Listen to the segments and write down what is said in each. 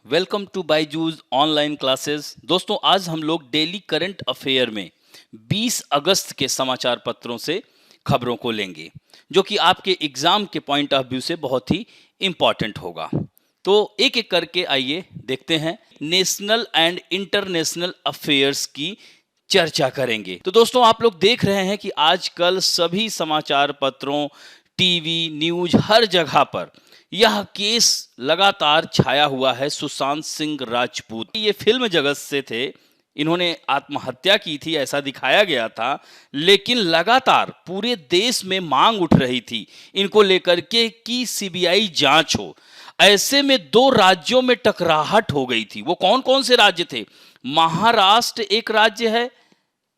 Welcome to Byju's online classes. दोस्तों, आज हम लोग डेली करंट अफेयर में 20 अगस्त के समाचार पत्रों से खबरों को लेंगे, जो कि आपके एग्जाम के पॉइंट ऑफ व्यू से बहुत ही इंपॉर्टेंट होगा। तो एक एक करके आइए देखते हैं। नेशनल एंड इंटरनेशनल अफेयर्स की चर्चा करेंगे। तो दोस्तों, आप लोग देख रहे हैं कि आजकल सभी समाचार पत्रों, टीवी, न्यूज, हर जगह पर यह केस लगातार छाया हुआ है। सुशांत सिंह राजपूत ये फिल्म जगत से थे, इन्होंने आत्महत्या की थी ऐसा दिखाया गया था, लेकिन लगातार पूरे देश में मांग उठ रही थी इनको लेकर के कि सीबीआई जांच हो। ऐसे में दो राज्यों में टकराहट हो गई थी। वो कौन कौन से राज्य थे? महाराष्ट्र एक राज्य है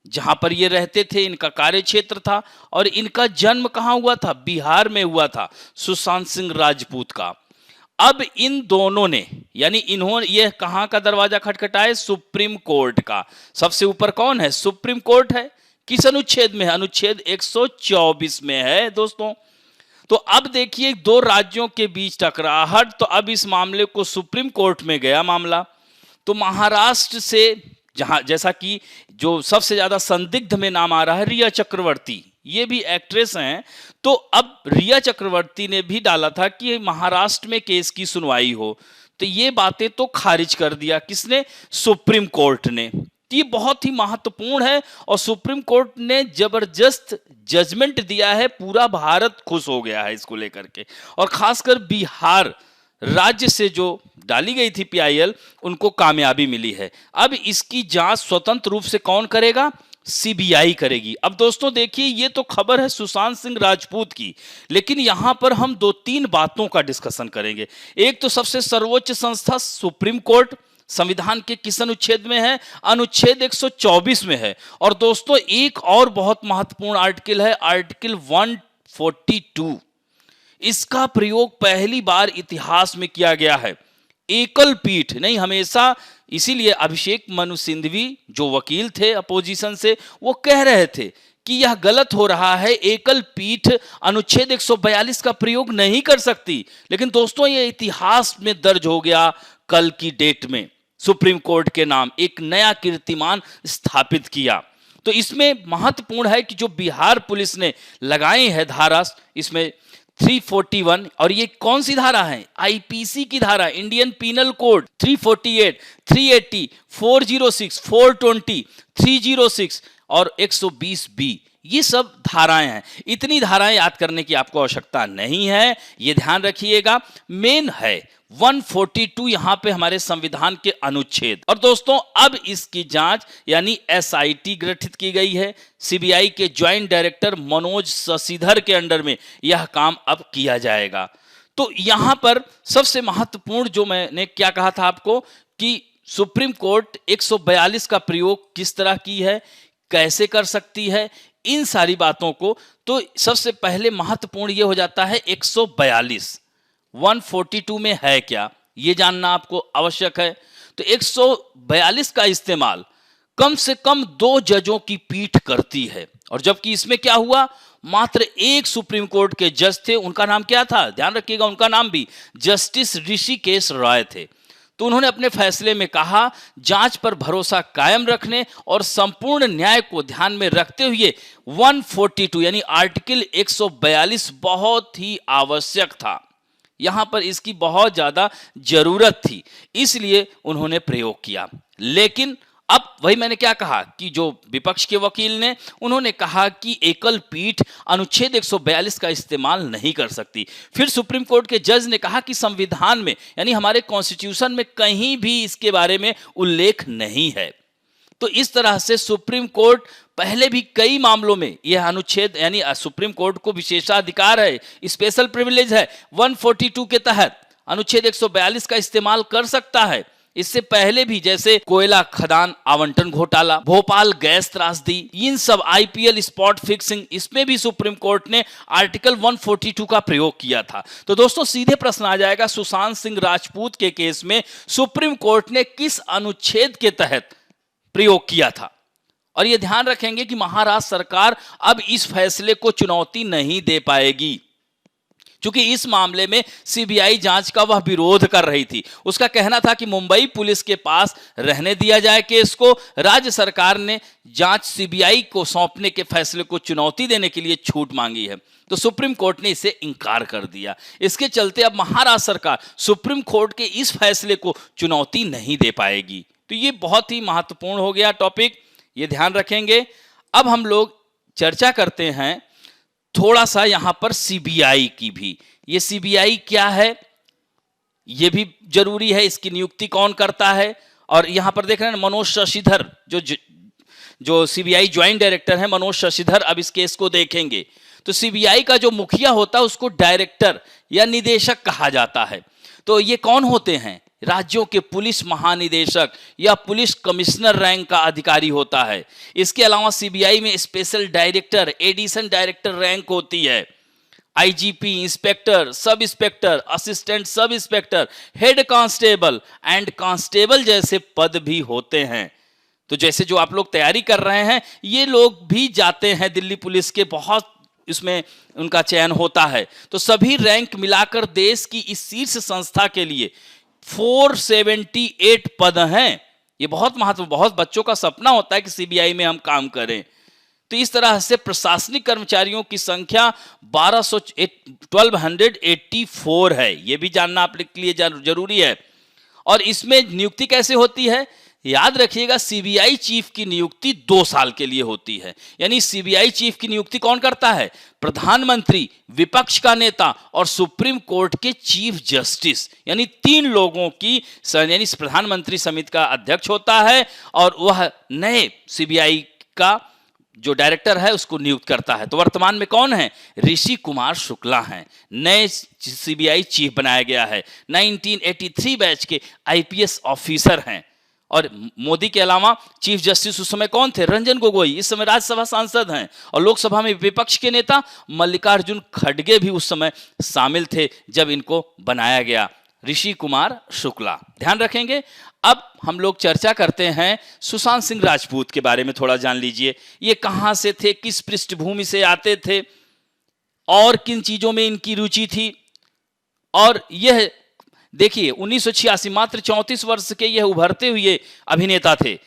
जहां पर ये रहते थे, इनका कार्य क्षेत्र था, और इनका जन्म कहां हुआ था? बिहार में हुआ था, सुशांत सिंह राजपूत का। अब इन दोनों ने, यानी इन्होंने, ये कहां का दरवाजा खटखटाए? सुप्रीम कोर्ट का। सबसे ऊपर कौन है? सुप्रीम कोर्ट है। किस अनुच्छेद में है? अनुच्छेद 124 में है दोस्तों। तो अब देखिए, दो राज्यों के बीच टकराहट, तो अब इस मामले को सुप्रीम कोर्ट में गया मामला। तो महाराष्ट्र से, जहां जैसा कि जो सबसे ज्यादा संदिग्ध में नाम आ रहा है, रिया चक्रवर्ती, ये भी एक्ट्रेस हैं। तो अब रिया चक्रवर्ती ने भी डाला था कि महाराष्ट्र में केस की सुनवाई हो। तो ये बातें तो खारिज कर दिया किसने? सुप्रीम कोर्ट ने। तो ये बहुत ही महत्वपूर्ण है और सुप्रीम कोर्ट ने जबरदस्त जजमेंट दिया है। पूरा भारत खुश हो गया है इसको लेकर के, और खासकर बिहार राज्य से जो डाली गई थी पीआईएल, उनको कामयाबी मिली है। अब इसकी जांच स्वतंत्र रूप से कौन करेगा? सीबीआई करेगी। अब दोस्तों देखिए, ये तो खबर है सुशांत सिंह राजपूत की, लेकिन यहां पर हम दो तीन बातों का डिस्कशन करेंगे। एक तो सबसे सर्वोच्च संस्था सुप्रीम कोर्ट संविधान के किस अनुच्छेद में है? अनुच्छेद 124 में है। और दोस्तों, एक और बहुत महत्वपूर्ण आर्टिकल है, आर्टिकल 142। इसका प्रयोग पहली बार इतिहास में किया गया है। एकल पीठ नहीं, हमेशा, इसीलिए अभिषेक मनु सिंघवी जो वकील थे अपोजिशन से, वो कह रहे थे कि यह गलत हो रहा है, एकल पीठ अनुच्छेद 142 का प्रयोग नहीं कर सकती। लेकिन दोस्तों, यह इतिहास में दर्ज हो गया। कल की डेट में सुप्रीम कोर्ट के नाम एक नया कीर्तिमान स्थापित किया। तो इसमें महत्वपूर्ण है कि जो बिहार पुलिस ने लगाए हैं धारा, इसमें 341, और ये कौन सी धारा है? आईपीसी की धारा, इंडियन पीनल कोड 348, 380, 406, 420, 306 और 120 बी। ये सब धाराएं हैं। इतनी धाराएं याद करने की आपको आवश्यकता नहीं है, ये ध्यान रखिएगा। मेन है 142 यहां पे हमारे संविधान के अनुच्छेद। और दोस्तों, अब इसकी जांच यानी एसआईटी गठित की गई है। सीबीआई के ज्वाइंट डायरेक्टर मनोज शशिधर के अंडर में यह काम अब किया जाएगा। तो यहां पर सबसे महत्वपूर्ण जो मैंने क्या कहा था आपको कि सुप्रीम कोर्ट 142 का प्रयोग किस तरह की है, कैसे कर सकती है, इन सारी बातों को, तो सबसे पहले महत्वपूर्ण यह हो जाता है 142 142 में है क्या, यह जानना आपको आवश्यक है। तो 142 का इस्तेमाल कम से कम 2 जजों की पीठ करती है, और जबकि इसमें क्या हुआ, मात्र एक सुप्रीम कोर्ट के जज थे। उनका नाम क्या था? ध्यान रखिएगा, उनका नाम भी जस्टिस ऋषिकेश रॉय थे। तो उन्होंने अपने फैसले में कहा, जांच पर भरोसा कायम रखने और संपूर्ण न्याय को ध्यान में रखते हुए 142 यानी आर्टिकल 142 बहुत ही आवश्यक था। यहां पर इसकी बहुत ज्यादा जरूरत थी, इसलिए उन्होंने प्रयोग किया। लेकिन अब वही मैंने क्या कहा कि जो विपक्ष के वकील ने, उन्होंने कहा कि एकल पीठ अनुच्छेद 142 का इस्तेमाल नहीं कर सकती। फिर सुप्रीम कोर्ट के जज ने कहा कि संविधान में यानी हमारे कॉन्स्टिट्यूशन में कहीं भी इसके बारे में उल्लेख नहीं है। तो इस तरह से सुप्रीम कोर्ट पहले भी कई मामलों में यह अनुच्छेद, यानी सुप्रीम कोर्ट को विशेषाधिकार है, स्पेशल प्रिविलेज है, 142 के तहत अनुच्छेद 142 का इस्तेमाल कर सकता है। इससे पहले भी, जैसे कोयला खदान आवंटन घोटाला, भोपाल गैस त्रासदी, इन सब, आईपीएल स्पॉट फिक्सिंग, इसमें भी सुप्रीम कोर्ट ने आर्टिकल 142 का प्रयोग किया था। तो दोस्तों, सीधे प्रश्न आ जाएगा, सुशांत सिंह राजपूत के केस में सुप्रीम कोर्ट ने किस अनुच्छेद के तहत प्रयोग किया था? और यह ध्यान रखेंगे कि महाराष्ट्र सरकार अब इस फैसले को चुनौती नहीं दे पाएगी। क्योंकि इस मामले में सीबीआई जांच का वह विरोध कर रही थी। उसका कहना था कि मुंबई पुलिस के पास रहने दिया जाए केस को। राज्य सरकार ने जांच सीबीआई को सौंपने के फैसले को चुनौती देने के लिए छूट मांगी है, तो सुप्रीम कोर्ट ने इसे इंकार कर दिया। इसके चलते अब महाराष्ट्र सरकार सुप्रीम कोर्ट के इस फैसले को चुनौती नहीं दे पाएगी। तो ये बहुत ही महत्वपूर्ण हो गया टॉपिक, ये ध्यान रखेंगे। अब हम लोग चर्चा करते हैं थोड़ा सा यहां पर सीबीआई की भी। ये सीबीआई क्या है ये भी जरूरी है, इसकी नियुक्ति कौन करता है। और यहां पर देख रहे हैं मनोज शशिधर जो सीबीआई ज्वाइंट डायरेक्टर है, मनोज शशिधर अब इस केस को देखेंगे। तो सीबीआई का जो मुखिया होता है उसको डायरेक्टर या निदेशक कहा जाता है। तो ये कौन होते हैं? राज्यों के पुलिस महानिदेशक या पुलिस कमिश्नर रैंक का अधिकारी होता है। इसके अलावा सीबीआई में special director, addition director rank होती है। IGP, inspector, sub inspector, assistant sub inspector, head constable and constable जैसे पद भी होते हैं। तो जैसे जो आप लोग तैयारी कर रहे हैं ये लोग भी जाते हैं दिल्ली पुलिस के, बहुत इसमें उनका चयन होता है। तो सभी रैंक मिलाकर देश की इस शीर्ष संस्था के लिए 478 पद हैं। ये बहुत महत्व, बहुत बच्चों का सपना होता है कि सीबीआई में हम काम करें। तो इस तरह से प्रशासनिक कर्मचारियों की संख्या 1284 है। ये भी जानना आपके लिए जरूरी है। और इसमें नियुक्ति कैसे होती है? याद रखिएगा, सीबीआई चीफ की नियुक्ति 2 साल के लिए होती है। यानी सीबीआई चीफ की नियुक्ति कौन करता है? प्रधानमंत्री, विपक्ष का नेता और सुप्रीम कोर्ट के चीफ जस्टिस, यानी 3 लोगों की यानी प्रधानमंत्री समिति का अध्यक्ष होता है और वह नए सीबीआई का जो डायरेक्टर है उसको नियुक्त करता है। तो वर्तमान में कौन है? ऋषि कुमार शुक्ला हैं, नए सीबीआई चीफ बनाया गया है। 1983 बैच के आईपीएस ऑफिसर हैं। और मोदी के अलावा चीफ जस्टिस उस समय कौन थे? रंजन गोगोई, इस समय राज्यसभा सांसद हैं। और लोकसभा में विपक्ष के नेता मल्लिकार्जुन खड़गे भी उस समय शामिल थे जब इनको बनाया गया। ऋषि कुमार शुक्ला, ध्यान रखेंगे। अब हम लोग चर्चा करते हैं सुशांत सिंह राजपूत के बारे में, थोड़ा जान लीजिए। ये कहां से थे, किस पृष्ठभूमि से आते थे और किन चीजों में इनकी रुचि थी। और यह देखिए 1986, मात्र 34 वर्ष के यह उभरते हुए अभिनेता थे।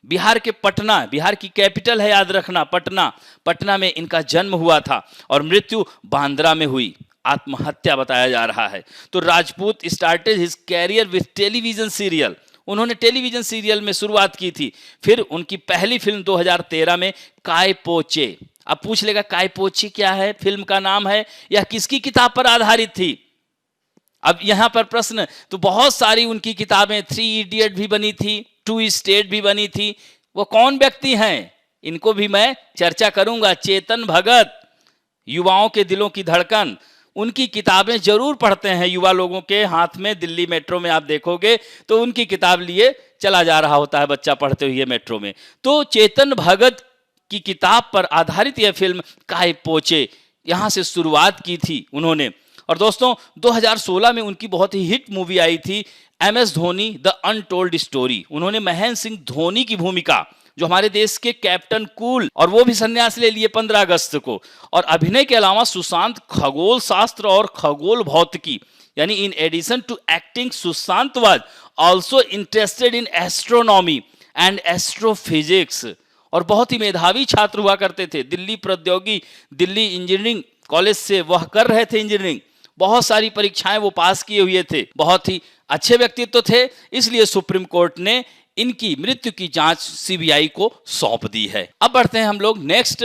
बिहार के पटना, बिहार की कैपिटल है याद रखना पटना, पटना में इनका जन्म हुआ था और मृत्यु बांद्रा में हुई। आत्महत्या बताया जा रहा है। तो Rajput started his career with television serial, उन्होंने टेलीविजन सीरियल में शुरुआत की थी। फिर उनकी पहली फिल्म 2013 में काय पोचे। अब पूछ लेगा काय पोचे क्या है, फिल्म का नाम है, यह किसकी किताब पर आधारित थी? अब यहां पर प्रश्न, तो बहुत सारी उनकी किताबें, 3 इडियट भी बनी थी, 2 स्टेट भी बनी थी। वो कौन व्यक्ति हैं? इनको भी मैं चर्चा करूंगा। चेतन भगत, युवाओं के दिलों की धड़कन, उनकी किताबें जरूर पढ़ते हैं युवा लोगों के हाथ में। दिल्ली मेट्रो में आप देखोगे तो उनकी किताब लिए चला जा रहा होता है बच्चा पढ़ते हुए मेट्रो में। तो चेतन भगत की किताब पर आधारित यह फिल्म काय पोचे, यहां से शुरुआत की थी उन्होंने। और दोस्तों 2016 में उनकी बहुत ही हिट मूवी आई थी MS Dhoni the untold story. उन्होंने महेंद्र सिंह धोनी की भूमिका, जो हमारे देश के कैप्टन कूल, और वो भी संन्यास ले लिए 15 अगस्त को। और अभिनय के अलावा सुशांत खगोल शास्त्र और खगोल भौतिकी, यानी in addition to acting Sushant was also interested in astronomy and astrophysics. और बहुत ही मेधावी छात्र हुआ करते थे। दिल्ली प्रौद्योगिकी, दिल्ली इंजीनियरिंग कॉलेज से वह कर रहे थे इंजीनियरिंग। बहुत सारी परीक्षाएं वो पास किए हुए थे। बहुत ही अच्छे व्यक्तित्व थे, इसलिए सुप्रीम कोर्ट ने इनकी मृत्यु की जांच सीबीआई को सौंप दी है। अब बढ़ते हैं हम लोग नेक्स्ट।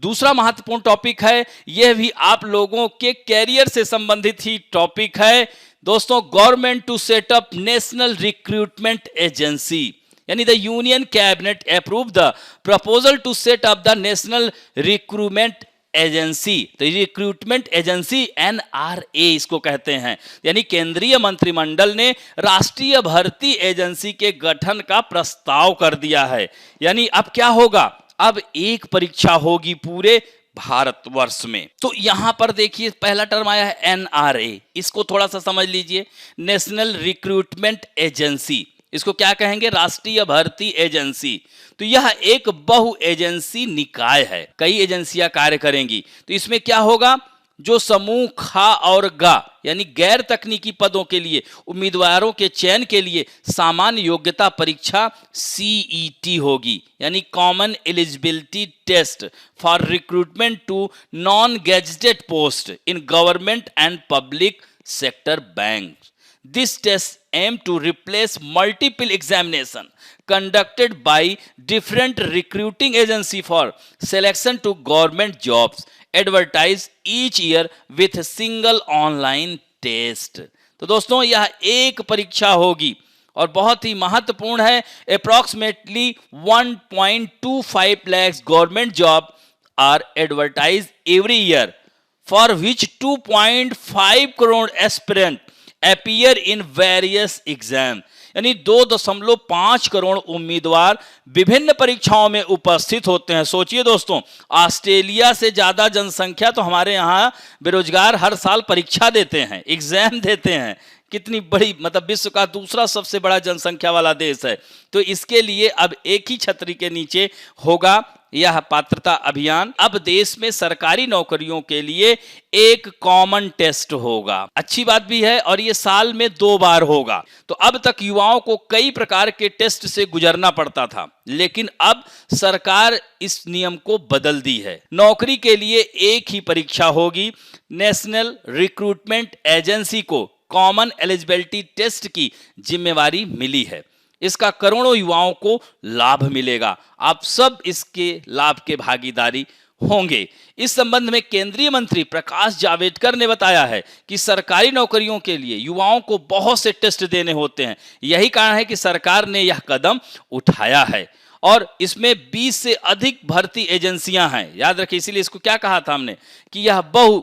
दूसरा महत्वपूर्ण टॉपिक है, यह भी आप लोगों के कैरियर से संबंधित ही टॉपिक है दोस्तों। Government to set up national recruitment agency, यानी the union cabinet approve the proposal to set up the national recruitment agency. तो रिक्रूटमेंट एजेंसी NRA इसको कहते हैं। यानी केंद्रीय मंत्रिमंडल ने राष्ट्रीय भर्ती एजेंसी के गठन का प्रस्ताव कर दिया है। यानी अब क्या होगा? अब एक परीक्षा होगी पूरे भारतवर्ष में। तो यहां पर देखिए पहला टर्म आया है NRA, इसको थोड़ा सा समझ लीजिए। नेशनल रिक्रूटमेंट एजेंसी, इसको क्या कहेंगे? राष्ट्रीय भर्ती एजेंसी। तो यह एक बहु एजेंसी निकाय है, कई एजेंसियां कार्य करेंगी। तो इसमें क्या होगा? जो समूह खा और गा यानी गैर तकनीकी पदों के लिए उम्मीदवारों के चयन के लिए सामान्य योग्यता परीक्षा CET होगी, यानी common eligibility test for recruitment to non gazetted post in government and public sector bank. This test aim to replace multiple examination conducted by different recruiting agency for selection to government jobs advertised each year with a single online test. तो दोस्तों यह एक परीक्षा होगी और बहुत ही महत्वपूर्ण है. Approximately 1.25 lakhs government job are advertised every year, for which 2.5 crore aspirant appear in various exam. यानी 2.5 करोड़ उम्मीदवार विभिन्न परीक्षाओं में उपस्थित होते हैं. सोचिए दोस्तों, ऑस्ट्रेलिया से ज्यादा जनसंख्या तो हमारे यहाँ बेरोजगार हर साल परीक्षा देते हैं, एग्जाम देते हैं. कितनी बड़ी, मतलब विश्व का दूसरा सबसे बड़ा जनसंख्या वाला देश है. तो इसके लिए अब एक ही छतरी के नीचे होगा यह पात्रता अभियान. अब देश में सरकारी नौकरियों के लिए एक कॉमन टेस्ट होगा. अच्छी बात भी है, और ये साल में 2 बार होगा. तो अब तक युवाओं को कई प्रकार के टेस्ट से गुजरना पड़ता था, लेकिन अब सरकार इस नियम को बदल दी है. नौकरी के लिए एक ही परीक्षा होगी. नेशनल रिक्रूटमेंट एजेंसी को कॉमन एलिजिबिलिटी टेस्ट की जिम्मेवारी मिली है. इसका करोड़ों युवाओं को लाभ मिलेगा. आप सब इसके लाभ के भागीदारी होंगे. इस संबंध में केंद्रीय मंत्री प्रकाश जावड़ेकर ने बताया है कि सरकारी नौकरियों के लिए युवाओं को बहुत से टेस्ट देने होते हैं. यही कारण है कि सरकार ने यह कदम उठाया है, और इसमें 20 से अधिक भर्ती एजेंसियां हैं. याद रखिए, इसीलिए इसको क्या कहा था हमने कि यह बहु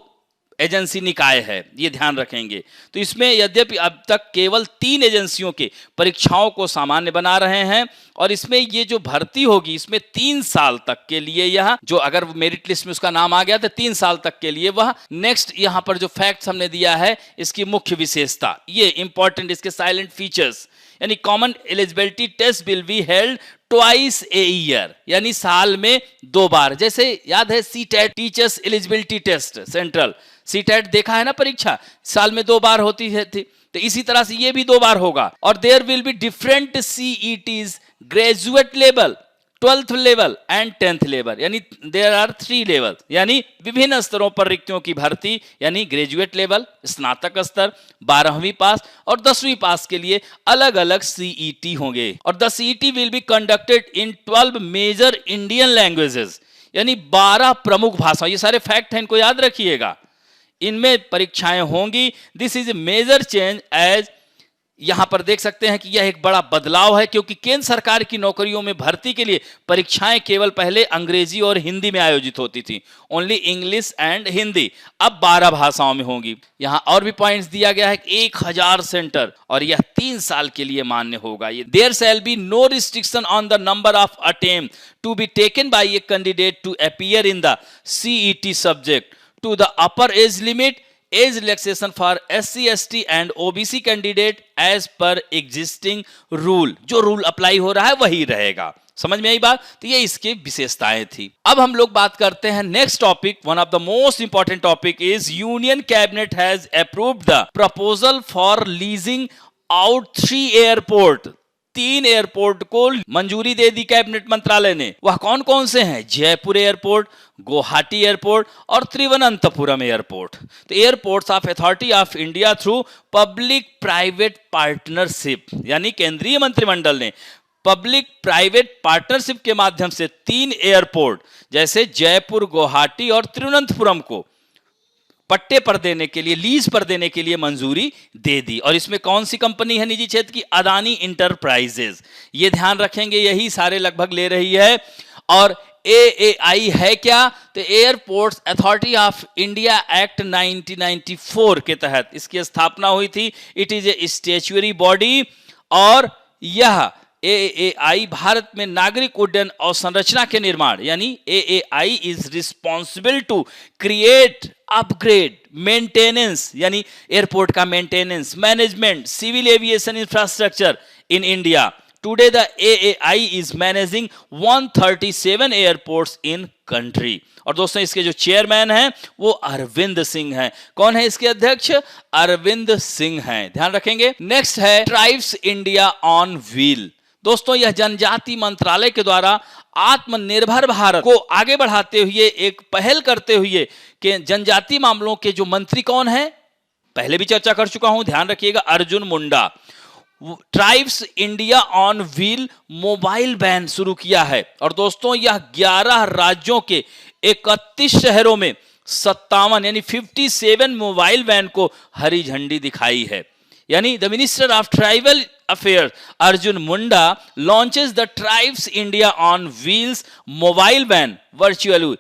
एजेंसी निकाय है, ये ध्यान रखेंगे. तो इसमें यद्यपि अब तक केवल 3 एजेंसियों के परीक्षाओं को सामान्य बना रहे हैं, और इसमें ये जो भर्ती होगी इसमें 3 साल तक के लिए, यह जो अगर मेरिट लिस्ट में उसका नाम आ गया तो 3 साल तक के लिए वह. नेक्स्ट यहाँ पर जो फैक्ट्स हमने दिया है, इसकी मुख्य विशेषता, ये इंपॉर्टेंट, इसके साइलेंट फीचर्स, यानी common eligibility test will be held twice a year, यानी साल में 2 बार. जैसे याद है CTET teachers eligibility test, central CTET देखा है ना परीक्षा, साल में 2 बार होती है थी. तो इसी तरह से ये भी 2 बार होगा. और there will be different CETs, graduate level, 12th level and 10th level, यानी देयर आर 3 लेवल, यानी विभिन्न स्तरों पर रिक्तियों की भर्ती, यानी ग्रेजुएट लेवल, स्नातक स्तर, 12वीं पास और 10वीं पास के लिए अलग अलग CET होंगे. और the CET will be conducted in 12 major Indian languages, यानी 12 प्रमुख भाषाएं. ये सारे फैक्ट हैं, इनको याद रखिएगा. इनमें परीक्षाएं होंगी. This is a major change, as यहां पर देख सकते हैं कि यह एक बड़ा बदलाव है, क्योंकि केंद्र सरकार की नौकरियों में भर्ती के लिए परीक्षाएं केवल पहले अंग्रेजी और हिंदी में आयोजित होती थी, ओनली इंग्लिश एंड हिंदी. अब 12 भाषाओं में होंगी. यहां और भी पॉइंट्स दिया गया है कि 1000 सेंटर, और यह 3 साल के लिए मान्य होगा. ये there shall be no restriction on the number of attempt to be taken by a candidate to appear in the CET subject to the upper age limit, age relaxation for SC, ST and OBC candidate as per existing rule. जो rule apply हो रहा है वही रहेगा. समझ में आई बात? तो ये इसकी विशेषताएं थी. अब हम लोग बात करते हैं next topic. One of the most important topic is union cabinet has approved the proposal for leasing out 3 airport. 3 airport को मंजूरी दे दी कैबिनेट मंत्रालय ने. वह कौन कौन से हैं? जयपुर एयरपोर्ट, गुवाहाटी एयरपोर्ट और तिरुवनंतपुरम एयरपोर्ट. तो airports of authority of India through public private partnership, यानी केंद्रीय मंत्रिमंडल ने पब्लिक प्राइवेट पार्टनरशिप के माध्यम से 3 एयरपोर्ट जैसे जयपुर, गुवाहाटी और तिरुवनंतपुरम को पट्टे पर देने के लिए, लीज पर देने के लिए मंजूरी दे दी. और इसमें कौन सी कंपनी है निजी क्षेत्र की? अदानी इंटरप्राइजेज. ये ध्यान रखेंगे, यही सारे लगभग ले रही है. और AAI है क्या? तो airports authority of India act 1994 के तहत इसकी स्थापना हुई थी. It is a statutory body, और यह AAI भारत में नागरिक उड्डयन और संरचना के निर्माण, यानी AAI is responsible to create, upgrade, maintenance, यानी एयरपोर्ट का maintenance, management, civil aviation infrastructure in India. Today the AAI is managing 137 airports in country. और दोस्तों इसके जो चेयरमैन हैं वो अरविंद सिंह हैं। कौन है इसके अध्यक्ष? अरविंद सिंह हैं, ध्यान रखेंगे। नेक्स्ट है ट्राइब्स इंडिया ऑन व्हील। दोस्तों यह जनजाति मंत्रालय के द्वारा आत्मनिर्भर भारत को आगे बढ़ाते हुए एक पहल करते हुए कि जनजाति मामलों के जो मंत्री कौन है, पहले भी चर्चा कर चुका हूं, ध्यान रखिएगा, Arjun Munda. Tribes India on wheel mobile van शुरू किया है और दोस्तों यह 11 राज्यों के 31 शहरों में 57 यानी 57 मोबाइल वैन को हरी झंडी दिखाई है। यानी the minister of tribal affairs Arjun Munda launches the tribes India on wheels mobile van virtually.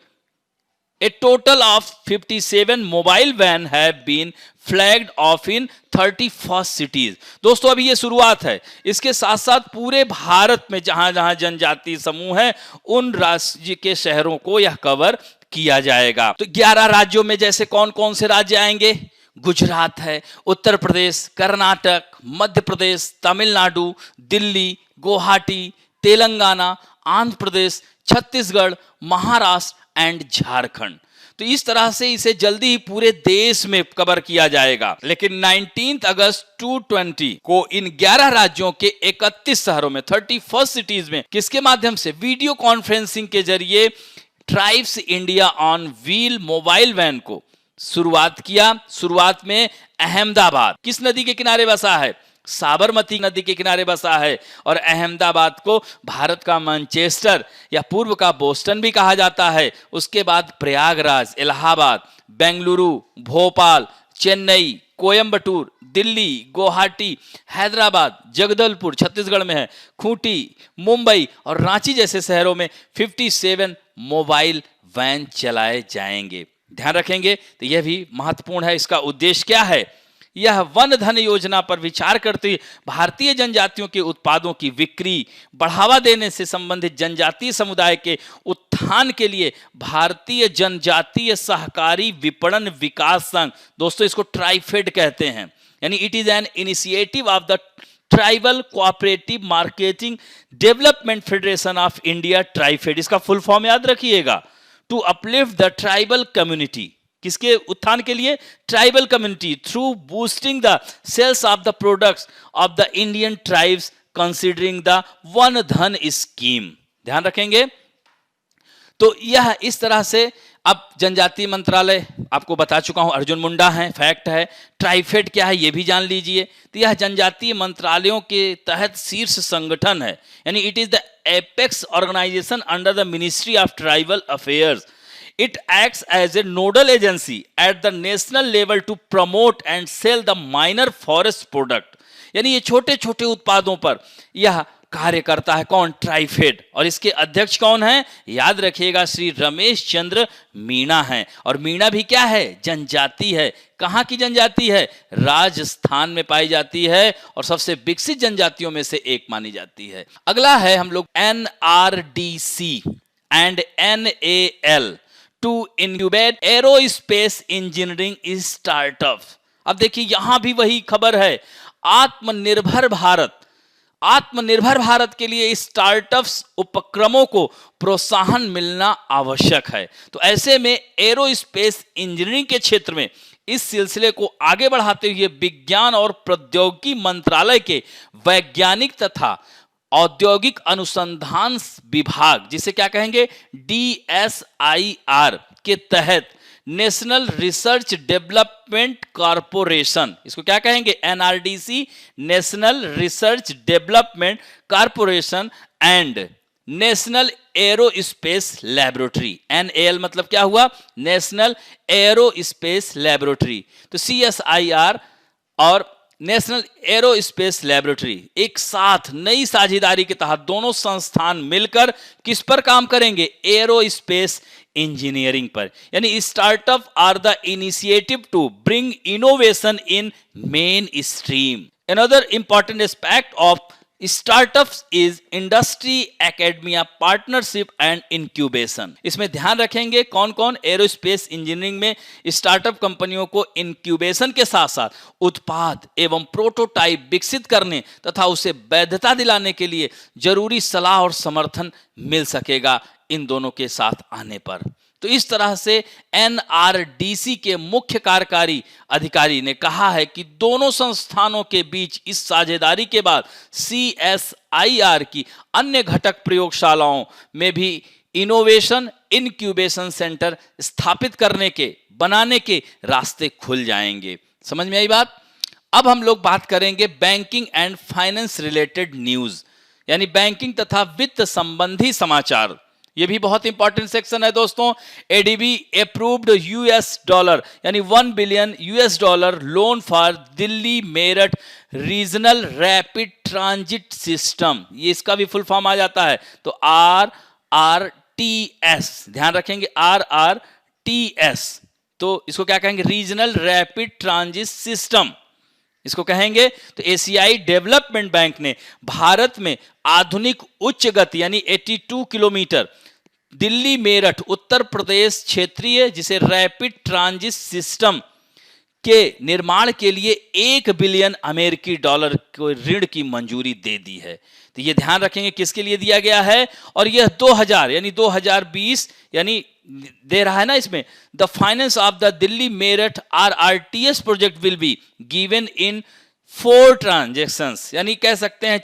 A total of 57 mobile van have been flagged off in 31 cities। दोस्तों अभी ये शुरुआत है, इसके साथ साथ पूरे भारत में जहां जहां जनजाति समूह है उन राज्य के शहरों को यह कवर किया जाएगा। तो 11 राज्यों में जैसे कौन कौन से राज्य आएंगे? गुजरात है, उत्तर प्रदेश, कर्नाटक, मध्य प्रदेश, तमिलनाडु, दिल्ली, गुवाहाटी, तेलंगाना, आंध्र प्रदेश, छत्तीसगढ़, महाराष्ट्र एंड झारखंड। तो इस तरह से इसे जल्दी ही पूरे देश में कवर किया जाएगा। लेकिन 19 अगस्त 2020 को इन 11 राज्यों के 31 शहरों में 31 सिटीज में किसके माध्यम से? वीडियो कॉन्फ्रेंसिंग के जरिए tribes India on wheel mobile van को शुरुआत किया। शुरुआत में अहमदाबाद किस नदी के किनारे बसा है? साबरमती नदी के किनारे बसा है। और अहमदाबाद को भारत का मैनचेस्टर या पूर्व का बोस्टन भी कहा जाता है। उसके बाद प्रयागराज, इलाहाबाद, बेंगलुरु, भोपाल, चेन्नई, कोयंबटूर, दिल्ली, गुवाहाटी, हैदराबाद, जगदलपुर छत्तीसगढ़ में है, खूंटी, मुंबई और रांची जैसे शहरों में 57 मोबाइल वैन चलाए जाएंगे। ध्यान रखेंगे, तो यह भी महत्वपूर्ण है। इसका उद्देश्य क्या है? यह वन धन योजना पर विचार करते हुए भारतीय जनजातियों के उत्पादों की बिक्री बढ़ावा देने से संबंधित जनजातीय समुदाय के उत्थान के लिए भारतीय जनजातीय सहकारी विपणन विकास संघ, दोस्तों इसको ट्राइफेड कहते हैं, यानी it is an initiative of the tribal cooperative marketing development federation of India, TRIFED. इसका फुल फॉर्म याद रखिएगा, to uplift the tribal community. किसके उत्थान के लिए? Tribal community, through boosting the sales of the products of the Indian tribes considering the Van Dhan scheme. ध्यान रखेंगे। तो यह इस तरह से अब जनजातीय मंत्रालय आपको बता चुका हूं, अर्जुन मुंडा है, फैक्ट है। ट्राइफेड क्या है ये भी जान लीजिए। तो यह जनजातीय मंत्रालयों के तहत शीर्ष संगठन है, यानी it is the apex organisation under the ministry of tribal affairs. It acts as a nodal agency at the national level to promote and sell the minor forest product। यानी ये छोटे छोटे उत्पादों पर यह कार्य करता है। कौन? ट्राइफेड। और इसके अध्यक्ष कौन है? याद रखिएगा, श्री रमेश चंद्र मीणा हैं। और मीणा भी क्या है? जनजाति है। कहां की जनजाति है? राजस्थान में पाई जाती है और सबसे विकसित जनजातियों में से एक मानी जाती है। अगला है हम लोग NRDC and NAL to incubate aerospace engineering startup. अब देखिए यहां भी वही खबर है, आत्मनिर्भर भारत। आत्मनिर्भर भारत के लिए स्टार्टअप्स उपक्रमों को प्रोत्साहन मिलना आवश्यक है। तो ऐसे में एरोस्पेस इंजीनियरिंग के क्षेत्र में इस सिलसिले को आगे बढ़ाते हुए विज्ञान और प्रौद्योगिकी मंत्रालय के वैज्ञानिक तथा औद्योगिक अनुसंधान विभाग, जिसे क्या कहेंगे? DSIR के तहत नेशनल रिसर्च डेवलपमेंट कॉरपोरेशन, इसको क्या कहेंगे? NRDC, national research development corporation and national aerospace laboratory. NAL मतलब क्या हुआ? National aerospace laboratory. तो CSIR और नेशनल एरोस्पेस लैबोरेटरी एक साथ नई साझेदारी के तहत दोनों संस्थान मिलकर किस पर काम करेंगे? एरोस्पेस इंजीनियरिंग पर। यानी startup are the initiative to bring innovation in mainstream. Another important aspect of startups is industry academia partnership and incubation. इसमें ध्यान रखेंगे कौन कौन एरोस्पेस इंजीनियरिंग में स्टार्टअप कंपनियों को इंक्यूबेशन के साथ साथ उत्पाद एवं प्रोटोटाइप विकसित करने तथा उसे वैधता दिलाने के लिए जरूरी सलाह और समर्थन मिल सकेगा इन दोनों के साथ आने पर। तो इस तरह से एनआरडीसी के मुख्य कार्यकारी अधिकारी ने कहा है कि दोनों संस्थानों के बीच इस साझेदारी के बाद सीएसआईआर की अन्य घटक प्रयोगशालाओं में भी इनोवेशन इंक्यूबेशन सेंटर स्थापित बनाने के रास्ते खुल जाएंगे। समझ में आई बात। अब हम लोग बात करेंगे banking and finance related news, यानी बैंकिंग तथा वित्त संबंधी समाचार। ये भी बहुत इंपॉर्टेंट सेक्शन है दोस्तों। एडीबी अप्रूव्ड $, यानी $1 billion loan for Delhi Meerut regional rapid transit system. ये इसका भी फुल फॉर्म आ जाता है, तो RRTS, ध्यान रखेंगे RRTS। तो इसको क्या कहेंगे? रीजनल रैपिड ट्रांजिट सिस्टम इसको कहेंगे। तो एशियाई डेवलपमेंट बैंक ने भारत में आधुनिक उच्च गति यानी 82 किलोमीटर दिल्ली मेरठ उत्तर प्रदेश क्षेत्रीय जिसे रैपिड ट्रांजिट सिस्टम के निर्माण के लिए $1 बिलियन को ऋण की मंजूरी दे दी है। तो ये ध्यान रखेंगे किसके लिए दिया गया है, और यह 2020 यानी दे रहा है ना इसमें। The finance of the Delhi Meerut RRTS project will be given in 4 transactions, यानी कह सकते हैं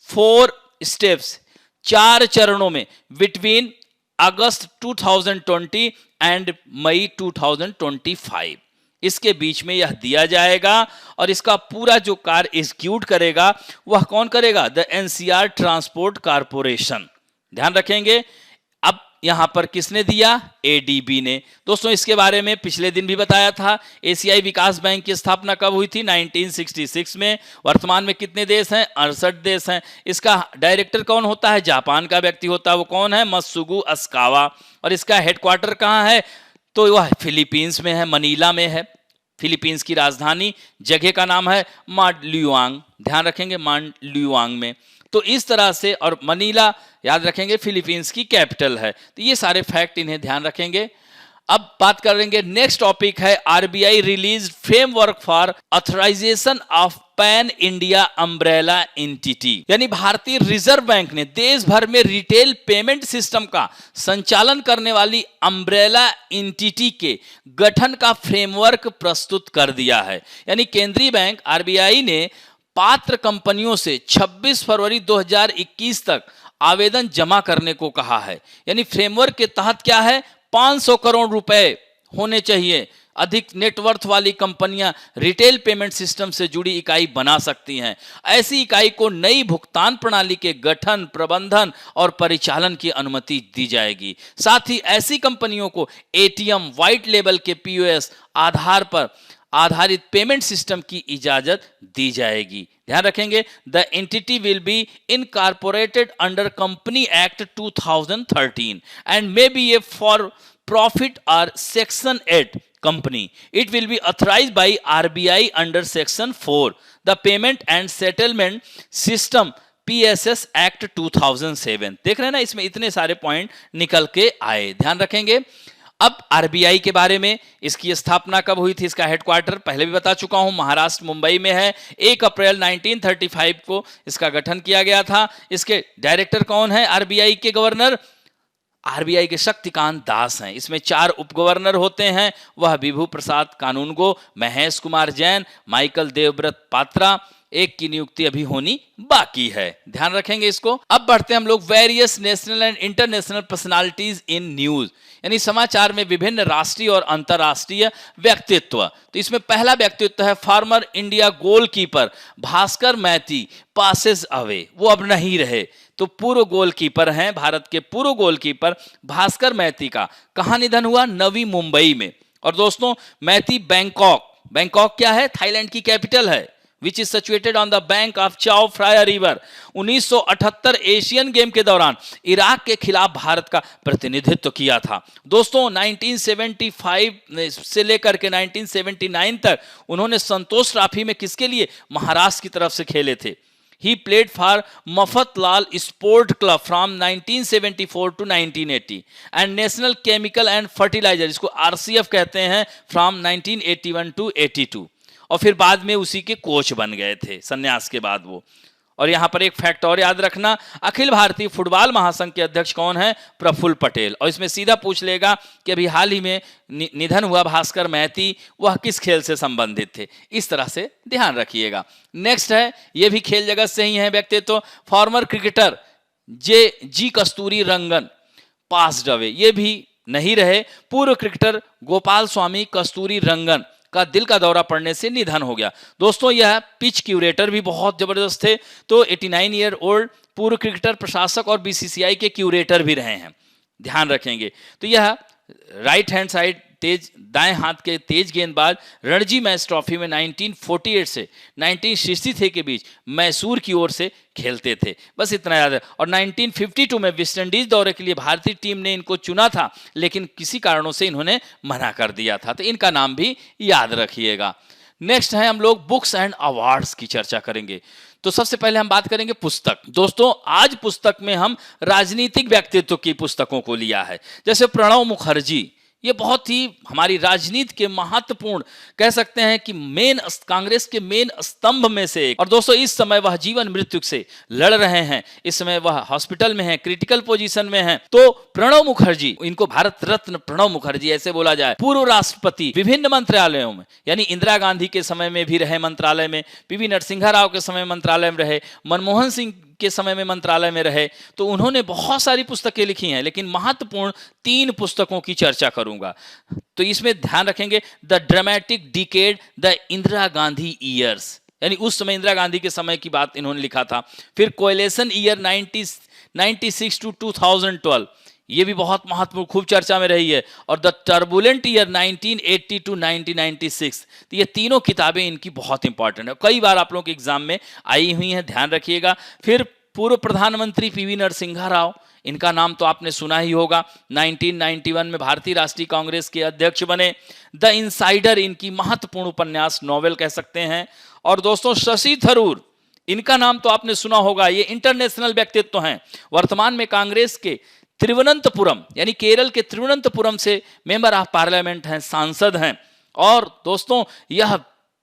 4 स्टेप्स, 4 चरणों में बिटवीन अगस्त 2020 एंड मई 2025। इसके बीच में यह दिया जाएगा और इसका पूरा जो कार्य एग्जीक्यूट करेगा वह कौन करेगा? The NCR transport corporation. ध्यान रखेंगे। अब यहां पर किसने दिया? एडीबी ने। दोस्तों इसके बारे में पिछले दिन भी बताया था। एशियाई विकास बैंक की स्थापना कब हुई थी? 1966 में। वर्तमान में कितने देश हैं? 68 देश हैं। इसका डायरेक्टर कौन होता है? जापान का व्यक्ति होता है। वो कौन है? मत्सुगु अस्कावा। और इसका हेडक्वार्टर कहां है? तो वह फिलीपींस में है, मनीला में है। फिलीपींस की राजधानी जगह का नाम है मांडल्युआंग। ध्यान रखेंगे मांडल्युआंग में। तो इस तरह से, और मनीला याद रखेंगे फिलीपींस की कैपिटल है। तो ये सारे फैक्ट इन्हें ध्यान रखेंगे। अब बात करेंगे, नेक्स्ट टॉपिक है RBI release framework for authorisation of pan India umbrella entity, यानी भारतीय रिजर्व बैंक ने देश भर में रिटेल पेमेंट सिस्टम का संचालन करने वाली अम्ब्रेला एंटिटी के गठन का फ्रेमवर्क प्रस्तुत कर दिया है। यानी केंद्रीय बैंक आरबीआई ने पात्र कंपनियों से 26 फरवरी 2021 तक आवेदन जमा करने को कहा है। यानी फ्रेमवर्क के तहत क्या है? 500 करोड़ रुपए होने चाहिए अधिक नेटवर्थ वाली कंपनियां रिटेल पेमेंट सिस्टम से जुड़ी इकाई बना सकती हैं। ऐसी इकाई को नई भुगतान प्रणाली के गठन, प्रबंधन और परिचालन की अनुमति दी जाएगी। साथ ही ऐसी कंपनियों को एटीएम, व्हाइट लेबल के पीओएस आधार पर आधारित पेमेंट सिस्टम की इजाजत दी जाएगी। ध्यान रखेंगे, the entity will be incorporated under company act 2013 and may be A for profit और section 8 company. It will be authorized by RBI under section 4 the payment and settlement system PSS Act 2007। देख रहे हैं ना, इसमें इतने सारे point निकल के आए। ध्यान रखेंगे। अब आरबीआई के बारे में, इसकी स्थापना कब हुई थी? इसका हेडक्वार्टर पहले भी बता चुका हूं, महाराष्ट्र मुंबई में है। 1 अप्रैल 1935 को इसका गठन किया गया था। इसके डायरेक्टर कौन है? आरबीआई के गवर्नर आरबीआई के शक्तिकांत दास हैं। इसमें 4 उप गवर्नर होते हैं, वह विभू प्रसाद कानूनगो, महेश कुमार जैन, माइकल देवव्रत पात्रा। एक की नियुक्ति अभी होनी बाकी है। ध्यान रखेंगे इसको। अब बढ़ते हैं हम लोग various national and international personalities in news, यानी समाचार में विभिन्न राष्ट्रीय और अंतरराष्ट्रीय व्यक्तित्व। तो इसमें पहला व्यक्तित्व है former India goalkeeper Bhaskar Maity passes away. वो अब नहीं रहे, तो पूर्व गोलकीपर हैं, भारत के पूर्व गोलकीपर भास्कर मैती का कहां निधन हुआ? नवी मुंबई में। और दोस्तों मैती बैंकॉक क्या है? थाईलैंड की कैपिटल है, which is situated on the bank of चाओ फ्राया रिवर। 1978 एशियन गेम के दौरान इराक के खिलाफ भारत का प्रतिनिधित्व किया था। दोस्तों 1975 से लेकर के 1979 तक उन्होंने संतोष ट्रॉफी में किसके लिए? महाराष्ट्र की तरफ से खेले थे। He played for Mafatlal sport club from 1974 to 1980 and national chemical and fertiliser, इसको आरसीएफ कहते हैं, फ्रॉम 1981 टू 82। और फिर बाद में उसी के कोच बन गए थे संन्यास के बाद वो। और यहां पर एक फैक्ट और याद रखना, अखिल भारतीय फुटबॉल महासंघ के अध्यक्ष कौन है? प्रफुल्ल पटेल। और इसमें सीधा पूछ लेगा कि अभी हाल ही में निधन हुआ भास्कर महती, वह किस खेल से संबंधित थे? इस तरह से ध्यान रखिएगा। नेक्स्ट है, यह भी खेल जगत से ही है व्यक्तित्व, फॉर्मर क्रिकेटर जी कस्तूरी रंगन पास्ड अवे, ये भी नहीं रहे। पूर्व क्रिकेटर गोपाल स्वामी कस्तूरी रंगन का दिल का दौरा पड़ने से निधन हो गया। दोस्तों यह पिच क्यूरेटर भी बहुत जबरदस्त थे, तो 89 ईयर ओल्ड पूर्व क्रिकेटर, प्रशासक और बीसीसीआई के क्यूरेटर भी रहे हैं, ध्यान रखेंगे। तो यह राइट हैंड साइड तेज, दाएं हाथ के तेज गेंदबाज, रणजी मैच ट्रॉफी में 1948 से 1963 के बीच मैसूर की ओर से खेलते थे, बस इतना याद है। और 1952 में वेस्टइंडीज दौरे के लिए भारतीय टीम ने इनको चुना था, लेकिन किसी कारणों से इन्होंने मना कर दिया था, तो इनका नाम भी याद रखिएगा। नेक्स्ट है, हम लोग बुक्स एंड अवार्ड्स की चर्चा करेंगे। तो सबसे पहले हम बात करेंगे पुस्तक। दोस्तों आज पुस्तक में हम राजनीतिक व्यक्तित्व की पुस्तकों को लिया है, जैसे प्रणब मुखर्जी, ये बहुत ही हमारी राजनीति के महत्वपूर्ण, कह सकते हैं कि कांग्रेस के मेन स्तंभ में से एक। और दोस्तों इस समय वह जीवन मृत्यु से लड़ रहे हैं, इस समय वह हॉस्पिटल में हैं, क्रिटिकल पोजीशन में हैं। तो प्रणब मुखर्जी, इनको भारत रत्न प्रणब मुखर्जी ऐसे बोला जाए, पूर्व राष्ट्रपति, विभिन्न मंत्रालयों में, यानी इंदिरा गांधी के समय में भी रहे मंत्रालय में, पीवी नरसिम्हा राव के समय मंत्रालय में रहे, मनमोहन सिंह के समय में मंत्रालय में रहे। तो उन्होंने बहुत सारी पुस्तकें लिखी हैं, लेकिन महत्वपूर्ण 3 पुस्तकों की चर्चा करूंगा। तो इसमें ध्यान रखेंगे, the dramatic decade, the Indira Gandhi years, यानी उस समय इंदिरा गांधी के समय की बात इन्होंने लिखा था। फिर कोएलिशन ईयर 1996 टू 2012, ये भी बहुत महत्वपूर्ण, खूब चर्चा में रही है। और द टर्बुलेंट ईयर 1980 टू 1996, तो ये तीनों किताबें इनकी बहुत इंपॉर्टेंट है, कई बार आप लोगों के एग्जाम में आई हुई हैं, ध्यान रखिएगा। फिर पूर्व प्रधानमंत्री पीवी नरसिम्हा राव, इनका नाम तो आपने सुना ही होगा, 1991 में भारतीय राष्ट्रीय कांग्रेस के अध्यक्ष बने। द इनसाइडर इनकी महत्वपूर्ण उपन्यास, नॉवेल कह सकते हैं। और दोस्तों शशि थरूर, इनका नाम तो आपने सुना होगा, ये इंटरनेशनल व्यक्तित्व हैं, वर्तमान में कांग्रेस के तिरुवनंतपुरम, यानी केरल के तिरुवनंतपुरम से मेंबर ऑफ पार्लियामेंट हैं, सांसद हैं। और दोस्तों यह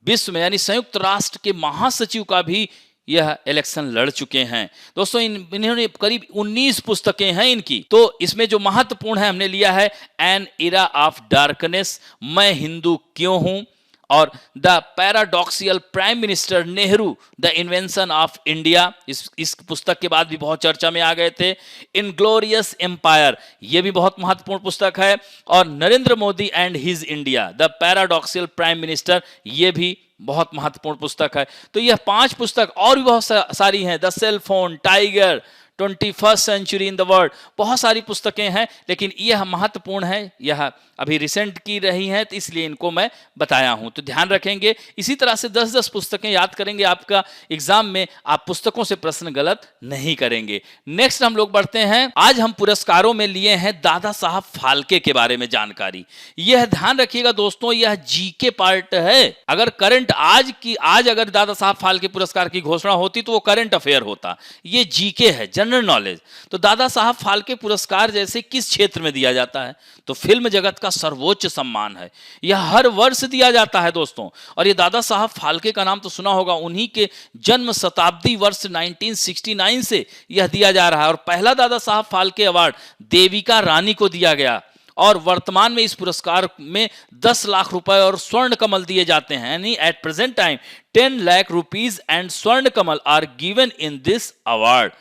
विश्व में, यानी संयुक्त राष्ट्र के महासचिव का भी यह इलेक्शन लड़ चुके हैं। दोस्तों इन्होंने करीब 19 पुस्तकें हैं इनकी। तो इसमें जो महत्वपूर्ण है हमने लिया है, एन इरा ऑफ डार्कनेस, मैं हिंदू क्यों हूं, और the paradoxical prime minister Nehru, the invention of India, इस पुस्तक के बाद भी बहुत चर्चा में आ गए थे। इनग्लोरियस एम्पायर, ये भी बहुत महत्वपूर्ण पुस्तक है। और Narendra Modi and his India, the paradoxical prime minister, ये भी बहुत महत्वपूर्ण पुस्तक है। तो यह 5 पुस्तक, और भी बहुत सारी हैं, the cell phone, tiger, 21st century in the world, बहुत सारी पुस्तकें हैं, लेकिन यह महत्वपूर्ण है, यह अभी रिसेंट की रही हैं, तो इसलिए इनको मैं बताया हूं। तो ध्यान रखेंगे, इसी तरह से 10-10 पुस्तकें याद करेंगे, आपका एग्जाम में आप पुस्तकों से प्रश्न गलत नहीं करेंगे। नेक्स्ट हम लोग बढ़ते हैं, आज हम पुरस्कारों में लिए हैं दादा साहब फाल्के के बारे में जानकारी। यह ध्यान रखिएगा दोस्तों, यह जीके पार्ट है। अगर करंट आज अगर दादा साहब फाल्के पुरस्कार की घोषणा होती तो वो करंट अफेयर होता, ये जीके है, जनरल नॉलेज। तो दादा साहब फाल्के पुरस्कार जैसे किस क्षेत्र में दिया जाता है? तो फिल्म जगत का सर्वोच्च सम्मान है, यह हर वर्ष दिया जाता है दोस्तों। और ये दादा साहब फाल्के का नाम तो सुना होगा, उन्हीं के जन्म शताब्दी वर्ष 1969 से यह दिया जा रहा है। और पहला दादा साहब फाल्के अवार्ड देविका रानी को दिया गया। और वर्तमान में इस पुरस्कार में 10 लाख रुपए और स्वर्ण कमल दिए जाते हैं, यानी at present time 10 lakh rupees and Swarna Kamal are given in this award.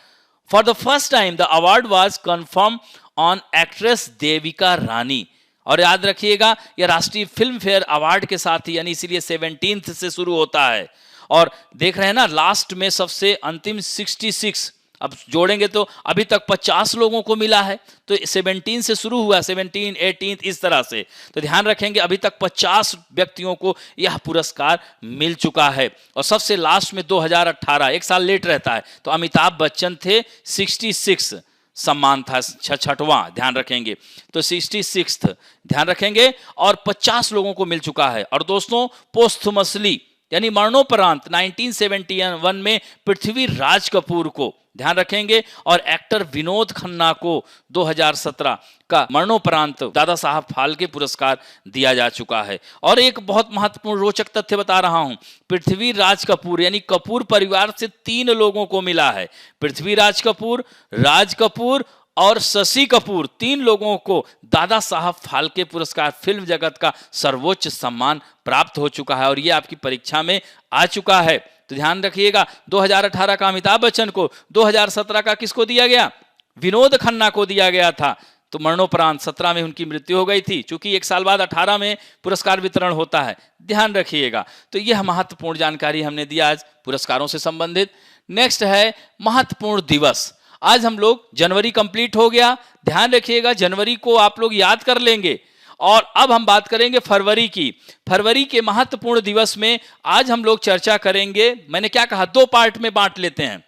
For the first time, the award was conferred on actress Devika Rani. और याद रखिएगा, यह राष्ट्रीय फिल्म फेयर अवार्ड के साथ ही, यानी इसीलिए 17th से शुरू होता है। और देख रहे हैं ना, लास्ट में सबसे अंतिम 66, अब जोड़ेंगे तो अभी तक 50 लोगों को मिला है। तो 17 से शुरू हुआ, 17, 18 इस तरह से। तो ध्यान रखेंगे, अभी तक 50 व्यक्तियों को यह पुरस्कार मिल चुका है। और सबसे लास्ट में 2018, एक साल लेट रहता है, तो अमिताभ बच्चन थे, 66 सम्मान था, 6वां, ध्यान रखेंगे। तो 66th ध्यान रखेंगे, और 50 लोगों को मिल चुका है। और दोस्तों पोस्थुमसली यानी मरणोपरांत 1971 में पृथ्वी राज कपूर को, ध्यान रखेंगे, और एक्टर विनोद खन्ना को 2017 का मरणोपरांत दादा साहब फाल्के पुरस्कार दिया जा चुका है। और एक बहुत महत्वपूर्ण रोचक तथ्य बता रहा हूं, पृथ्वी राज कपूर यानी कपूर परिवार से 3 लोगों को मिला है। पृथ्वी राज कपूर और शशि कपूर, 3 लोगों को दादा साहब फाल्के पुरस्कार, फिल्म जगत का सर्वोच्च सम्मान प्राप्त हो चुका है और यह आपकी परीक्षा में आ चुका है। तो ध्यान रखिएगा, 2018 का अमिताभ बच्चन को, 2017 का किसको दिया गया? विनोद खन्ना को दिया गया था। तो मरणोपरांत 17 में उनकी मृत्यु हो गई थी, क्योंकि 1 साल बाद 18 में पुरस्कार वितरण होता है, ध्यान रखिएगा। तो यह महत्वपूर्ण जानकारी हमने दिया आज पुरस्कारों से संबंधित। नेक्स्ट है महत्वपूर्ण दिवस। आज हम लोग, जनवरी कंप्लीट हो गया, ध्यान रखिएगा, जनवरी को आप लोग याद कर लेंगे। और अब हम बात करेंगे फरवरी की। फरवरी के महत्वपूर्ण दिवस में आज हम लोग चर्चा करेंगे। मैंने क्या कहा, 2 पार्ट में बांट लेते हैं।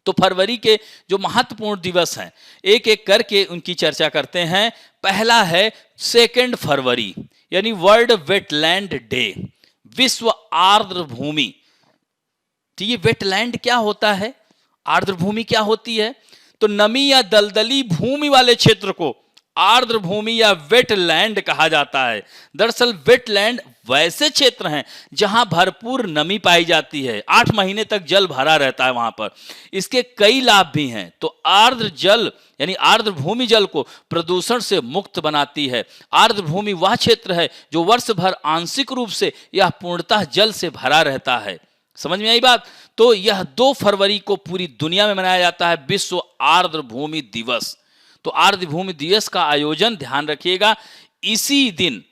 तो फरवरी के जो महत्वपूर्ण दिवस हैं, एक एक करके उनकी चर्चा करते हैं। पहला है 2 फरवरी यानी वर्ल्ड वेटलैंड डे, विश्व आर्द्र भूमि। तो ये वेटलैंड क्या होता है, आर्द्र भूमि क्या होती है? तो नमी या दलदली भूमि वाले क्षेत्र को आर्द्र भूमि या वेटलैंड कहा जाता है। दरअसल वेटलैंड वैसे क्षेत्र हैं जहां भरपूर नमी पाई जाती है, 8 महीने तक जल भरा रहता है वहां पर। इसके कई लाभ भी हैं। तो आर्द्र जल यानी आर्द्र भूमि जल को प्रदूषण से मुक्त बनाती है। आर्द्र भूमि वह क्षेत्र है जो वर्ष भर आंशिक रूप से या पूर्णतः जल से भरा रहता है। समझ में आई बात? तो यह 2 फरवरी को पूरी दुनिया में मनाया जाता है विश्व आर्द्र भूमि दिवस। तो आर्द्र भूमि दिवस का आयोजन, ध्यान रखिएगा, इसी दिन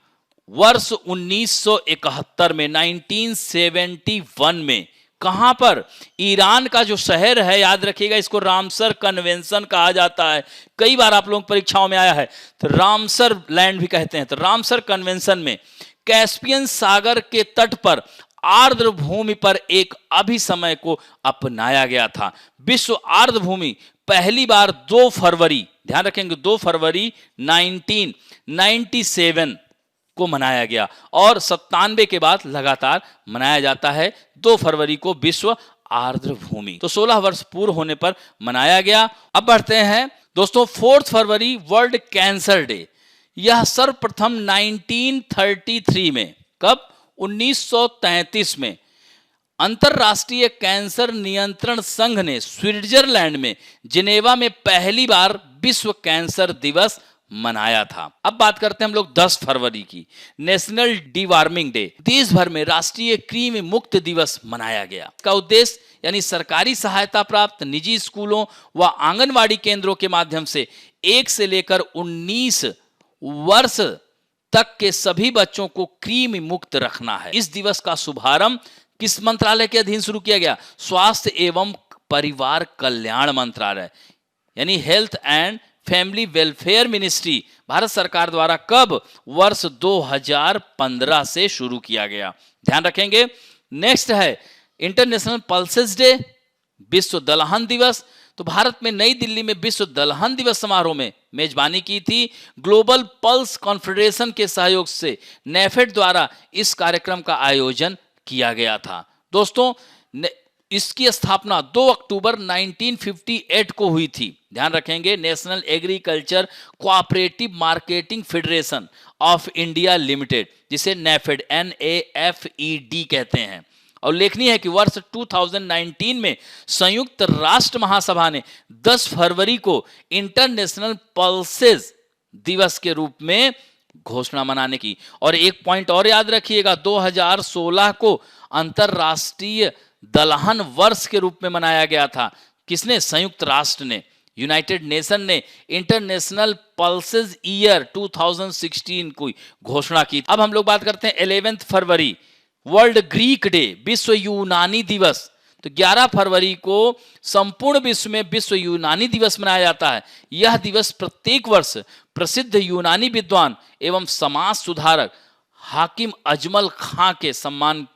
वर्ष 1971 में 1971 में कहां पर? ईरान का जो शहर है, याद रखिएगा, इसको रामसर कन्वेंशन कहा जाता है। कई बार आप लोगों परीक्षाओं में आया है, तो रामसर लैंड भी कहते हैं। तो रामसर कन्वेंशन में कैस्पियन सागर के तट पर आर्द्र भूमि पर एक अभिसमय को अपनाया गया था। विश्व आर्द्र भूमि पहली बार 2 फरवरी, ध्यान रखेंगे, 2 फरवरी 1997 को मनाया गया और 97 के बाद लगातार मनाया जाता है 2 फरवरी को विश्व आर्द्र भूमि। तो 16 वर्ष पूर्ण होने पर मनाया गया। अब बढ़ते हैं दोस्तों, 4 फरवरी वर्ल्ड कैंसर डे। यह सर्वप्रथम 1933 में, कब? 1933 में अंतरराष्ट्रीय कैंसर नियंत्रण संघ ने स्विट्जरलैंड में जिनेवा में पहली बार विश्व कैंसर दिवस मनाया था। अब बात करते हैं हम लोग 10 फरवरी की, नेशनल डीवार्मिंग डे। देश भर में राष्ट्रीय कृमि मुक्त दिवस मनाया गया। इसका उद्देश्य यानी सरकारी सहायता प्राप्त निजी स्कूलों व आंगनवाड़ी केंद्रों के माध्यम से 1 से लेकर 19 वर्ष तक के सभी बच्चों को कृमि मुक्त रखना है। इस दिवस का शुभारंभ किस मंत्रालय के अधीन शुरू किया गया? स्वास्थ्य एवं परिवार कल्याण मंत्रालय यानी health and family welfare ministry, Bharat सरकार द्वारा कब? वर्ष 2015 से शुरू किया गया, ध्यान रखेंगे। नेक्स्ट है इंटरनेशनल पल्सेस डे, विश्व दलहन दिवस। तो भारत में नई दिल्ली में विश्व दलहन दिवस समारोह में मेजबानी की थी। ग्लोबल पल्स कॉन्फेडरेशन के सहयोग से नेफेड द्वारा इस कार्यक्रम का आयोजन किया गया था। दोस्तों, इसकी स्थापना 2 अक्टूबर 1958 को हुई थी, ध्यान रखेंगे। National agriculture cooperative marketing federation of India limited, जिसे नेफेड NAFED कहते हैं। और उल्लेखनीय है कि वर्ष 2019 में संयुक्त राष्ट्र महासभा ने 10 फरवरी को इंटरनेशनल पल्सेस दिवस के रूप में घोषणा मनाने की। और एक पॉइंट और याद रखिएगा, 2016 को अंतरराष्ट्रीय दलहन वर्ष के रूप में मनाया गया था। किसने? संयुक्त राष्ट्र ने, यूनाइटेड नेशन ने इंटरनेशनल पल्सेस ईयर 2016 की घोषणा की। अब हम लोग बात करते हैं 11 फरवरी वर्ल्ड ग्रीक डे, विश्व यूनानी दिवस। तो 11 फरवरी को संपूर्ण विश्व में विश्व यूनानी दिवस मनाया जाता है। यह दिवस प्रत्येक वर्ष प्रसिद्ध यूनानी विद्वान एवं समाज सुधारक हाकिम अजमल खां के सम्मान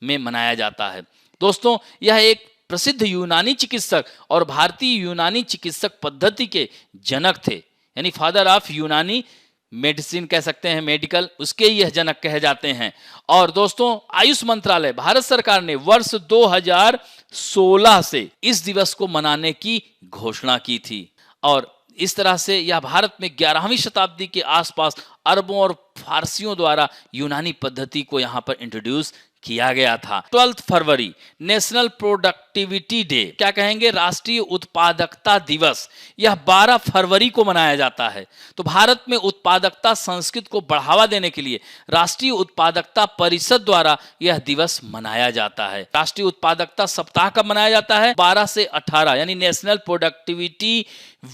में मनाया जाता है। दोस्तों, यह एक प्रसिद्ध यूनानी चिकित्सक और भारतीय यूनानी चिकित्सक पद्धति के जनक थे, यानी फादर ऑफ यूनानी मेडिसिन कह सकते हैं, मेडिकल, उसके यह जनक कहे जाते हैं। और दोस्तों आयुष मंत्रालय, भारत सरकार ने वर्ष 2016 से इस दिवस को मनाने की घोषणा की थी। और इस तरह से यह भारत में 11वीं शताब्दी के आसपास अरबों और फारसियों द्वारा यूनानी पद्धति को यहां पर इंट्रोड्यूस किया गया था। 12 फरवरी नेशनल प्रोडक्टिविटी डे, क्या कहेंगे, राष्ट्रीय उत्पादकता दिवस, यह 12 फरवरी को मनाया जाता है। तो भारत में उत्पादकता संस्कृति को बढ़ावा देने के लिए राष्ट्रीय उत्पादकता परिषद द्वारा यह दिवस मनाया जाता है। राष्ट्रीय उत्पादकता सप्ताह कब मनाया जाता है? 12 से 18, यानी नेशनल प्रोडक्टिविटी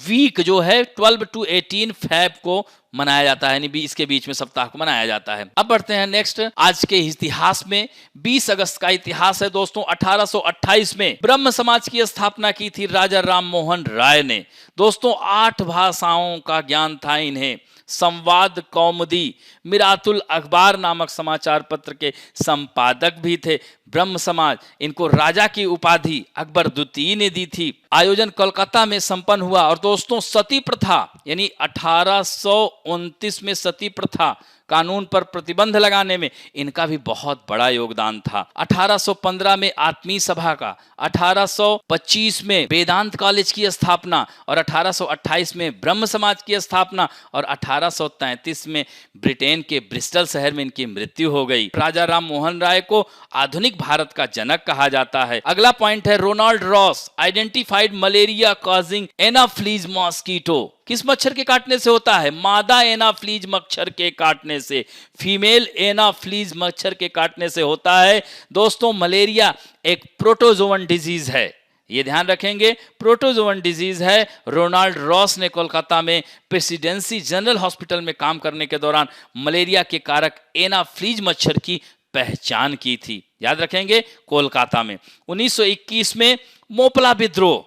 वीक जो है 12 to 18 फेब को मनाया जाता है, यानी इसके बीच में सप्ताह को मनाया जाता है। अब बढ़ते हैं नेक्स्ट, आज के इतिहास में 20 अगस्त का इतिहास है दोस्तों। 1828 में ब्रह्म समाज की स्थापना की थी राजा राम मोहन राय ने। दोस्तों 8 भाषाओं का ज्ञान था इन्हें। संवाद कौमुदी, मिरातुल अखबार नामक समाचार पत्र के संपादक भी थे। ब्रह्म समाज, इनको राजा की उपाधि अकबर द्वितीय ने दी थी। आयोजन कोलकाता में संपन्न हुआ। और दोस्तों सती प्रथा, यानी 1829 में सती प्रथा कानून पर प्रतिबंध लगाने में इनका भी बहुत बड़ा योगदान था। 1815 में आत्मीय सभा का, 1825 में वेदांत कॉलेज की स्थापना और 1828 में ब्रह्म समाज की स्थापना और 1833 में ब्रिटेन के ब्रिस्टल शहर में इनकी मृत्यु हो गई। राजा राम मोहन राय को आधुनिक भारत का जनक कहा जाता है। अगला पॉइंट है, Ronald Ross identified malaria causing anopheles mosquito. किस मच्छर के काटने से होता है? मादा एनाफ्लीज मच्छर के काटने से, फीमेल एनाफ्लीज मच्छर के काटने से होता है। दोस्तों मलेरिया एक प्रोटोजोवन डिजीज है, ये ध्यान रखेंगे, प्रोटोजोवन डिजीज है। रोनाल्ड रॉस ने कोलकाता में प्रेसिडेंसी जनरल हॉस्पिटल में काम करने के दौरान मलेरिया के कारक एनाफ्लीज मच्छर की पहचान की थी, याद रखेंगे, कोलकाता में। 1921 में मोपला विद्रोह,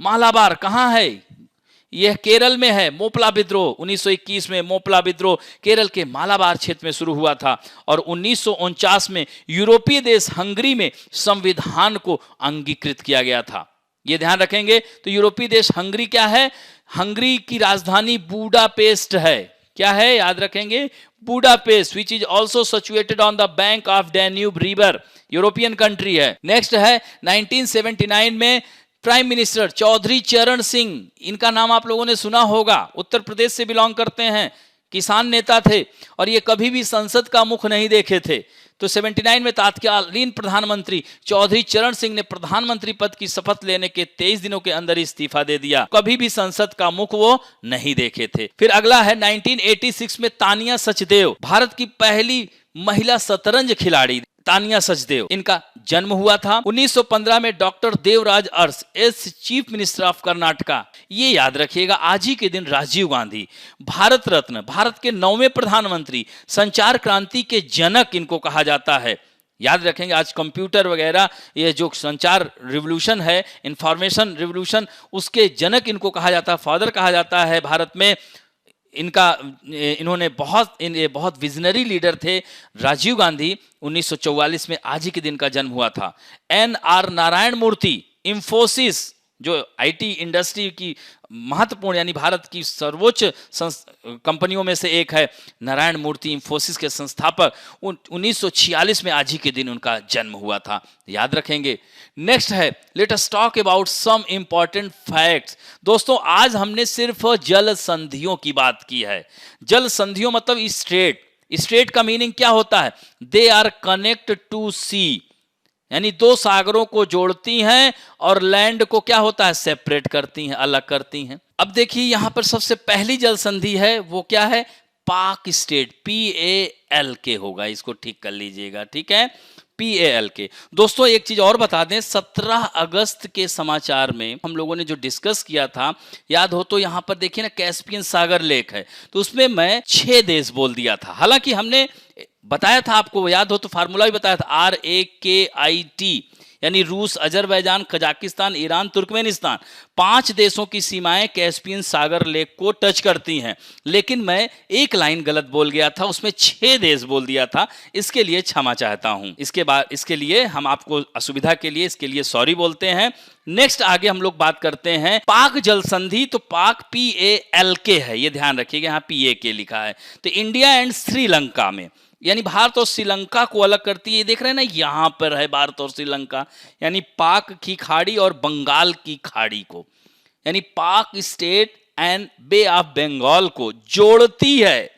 मालाबार कहां है? यह केरल में है। मोपला विद्रोह 1921 में मोपला विद्रोह केरल के मालाबार क्षेत्र में शुरू हुआ था। और 1949 में यूरोपीय देश हंगरी में संविधान को अंगीकृत किया गया था, यह ध्यान रखेंगे। तो यूरोपीय देश हंगरी क्या है? हंगरी की राजधानी बुडापेस्ट है। क्या है? याद रखेंगे, Budapest, which is also situated on the bank of Danube river, European country है। नेक्स्ट है 1979 में प्राइम मिनिस्टर चौधरी चरण सिंह, इनका नाम आप लोगों ने सुना होगा, उत्तर प्रदेश से बिलोंग करते हैं, किसान नेता थे और ये कभी भी संसद का मुख नहीं देखे थे। तो 79 में तत्कालीन प्रधानमंत्री चौधरी चरण सिंह ने प्रधानमंत्री पद की शपथ लेने के 23 दिनों के अंदर इस्तीफा दे दिया। कभी भी संसद का मुख वो नहीं देखे थे। फिर अगला है 1986 में तानिया सचदेव, भारत की पहली महिला शतरंज खिलाड़ी तानिया सचदेव, इनका जन्म हुआ था। 1915 में doctor Devaraj Urs as chief minister of Karnataka, ये याद रखिएगा। आज ही के दिन राजीव गांधी, भारत रत्न, भारत के 9वें प्रधानमंत्री, संचार क्रांति के जनक इनको कहा जाता है, याद रखेंगे। आज कंप्यूटर वगैरह, ये जो संचार रिवोल्यूशन है, इंफॉर्मेशन रिवोल्यूशन, उसके जनक इनको कहा जाता है, फादर कहा जाता है भारत में। इन्होंने बहुत विजनरी लीडर थे राजीव गांधी। 1944 में आज ही के दिन का जन्म हुआ था। NR नारायण मूर्ति, इंफोसिस जो आईटी इंडस्ट्री की महत्वपूर्ण, यानी भारत की सर्वोच्च कंपनियों में से एक है, नारायण मूर्ति इंफोसिस के संस्थापक। 1946 में आज ही के दिन उनका जन्म हुआ था, याद रखेंगे। नेक्स्ट है, let us talk about some important facts. दोस्तों आज हमने सिर्फ जल संधियों की बात की है। जल संधियों मतलब स्ट्रेट। स्ट्रेट का मीनिंग क्या होता है? दे आर कनेक्ट टू सी, यानी दो सागरों को जोड़ती हैं और लैंड को क्या होता है? सेपरेट करती हैं, अलग करती हैं। अब देखिए यहां पर सबसे पहली जल संधि है, वो क्या है? पाक स्टेट, PALK होगा, इसको ठीक कर लीजिएगा, ठीक है, PALK। दोस्तों एक चीज और बता दें, 17 अगस्त के समाचार में हम लोगों ने जो डिस्कस किया था, याद हो तो यहां पर देखिए ना, कैस्पियन सागर लेक है, तो उसमें मैं 6 देश बोल दिया था। हालांकि हमने बताया था, आपको याद हो तो फार्मूला भी बताया था, RAKIT, यानी रूस, अजरबैजान, कजाकिस्तान, ईरान, तुर्कमेनिस्तान, 5 देशों की सीमाएं कैस्पियन सागर लेक को टच करती हैं। लेकिन मैं एक लाइन गलत बोल गया था, उसमें 6 देश बोल दिया था, इसके लिए क्षमा चाहता हूं। इसके लिए हम आपको असुविधा के लिए इसके लिए सॉरी बोलते हैं। नेक्स्ट आगे हम लोग बात करते हैं पाक जल संधि। तो पाक PALK है, ये ध्यान रखिएगा, यहाँ PAK लिखा है। तो इंडिया एंड श्रीलंका में, यानी भारत और श्रीलंका को अलग करती है। ये देख रहे हैं ना, यहां पर है भारत और श्रीलंका, यानी पाक की खाड़ी और बंगाल की खाड़ी को, यानी Palk strait and bay of Bengal को जोड़ती है।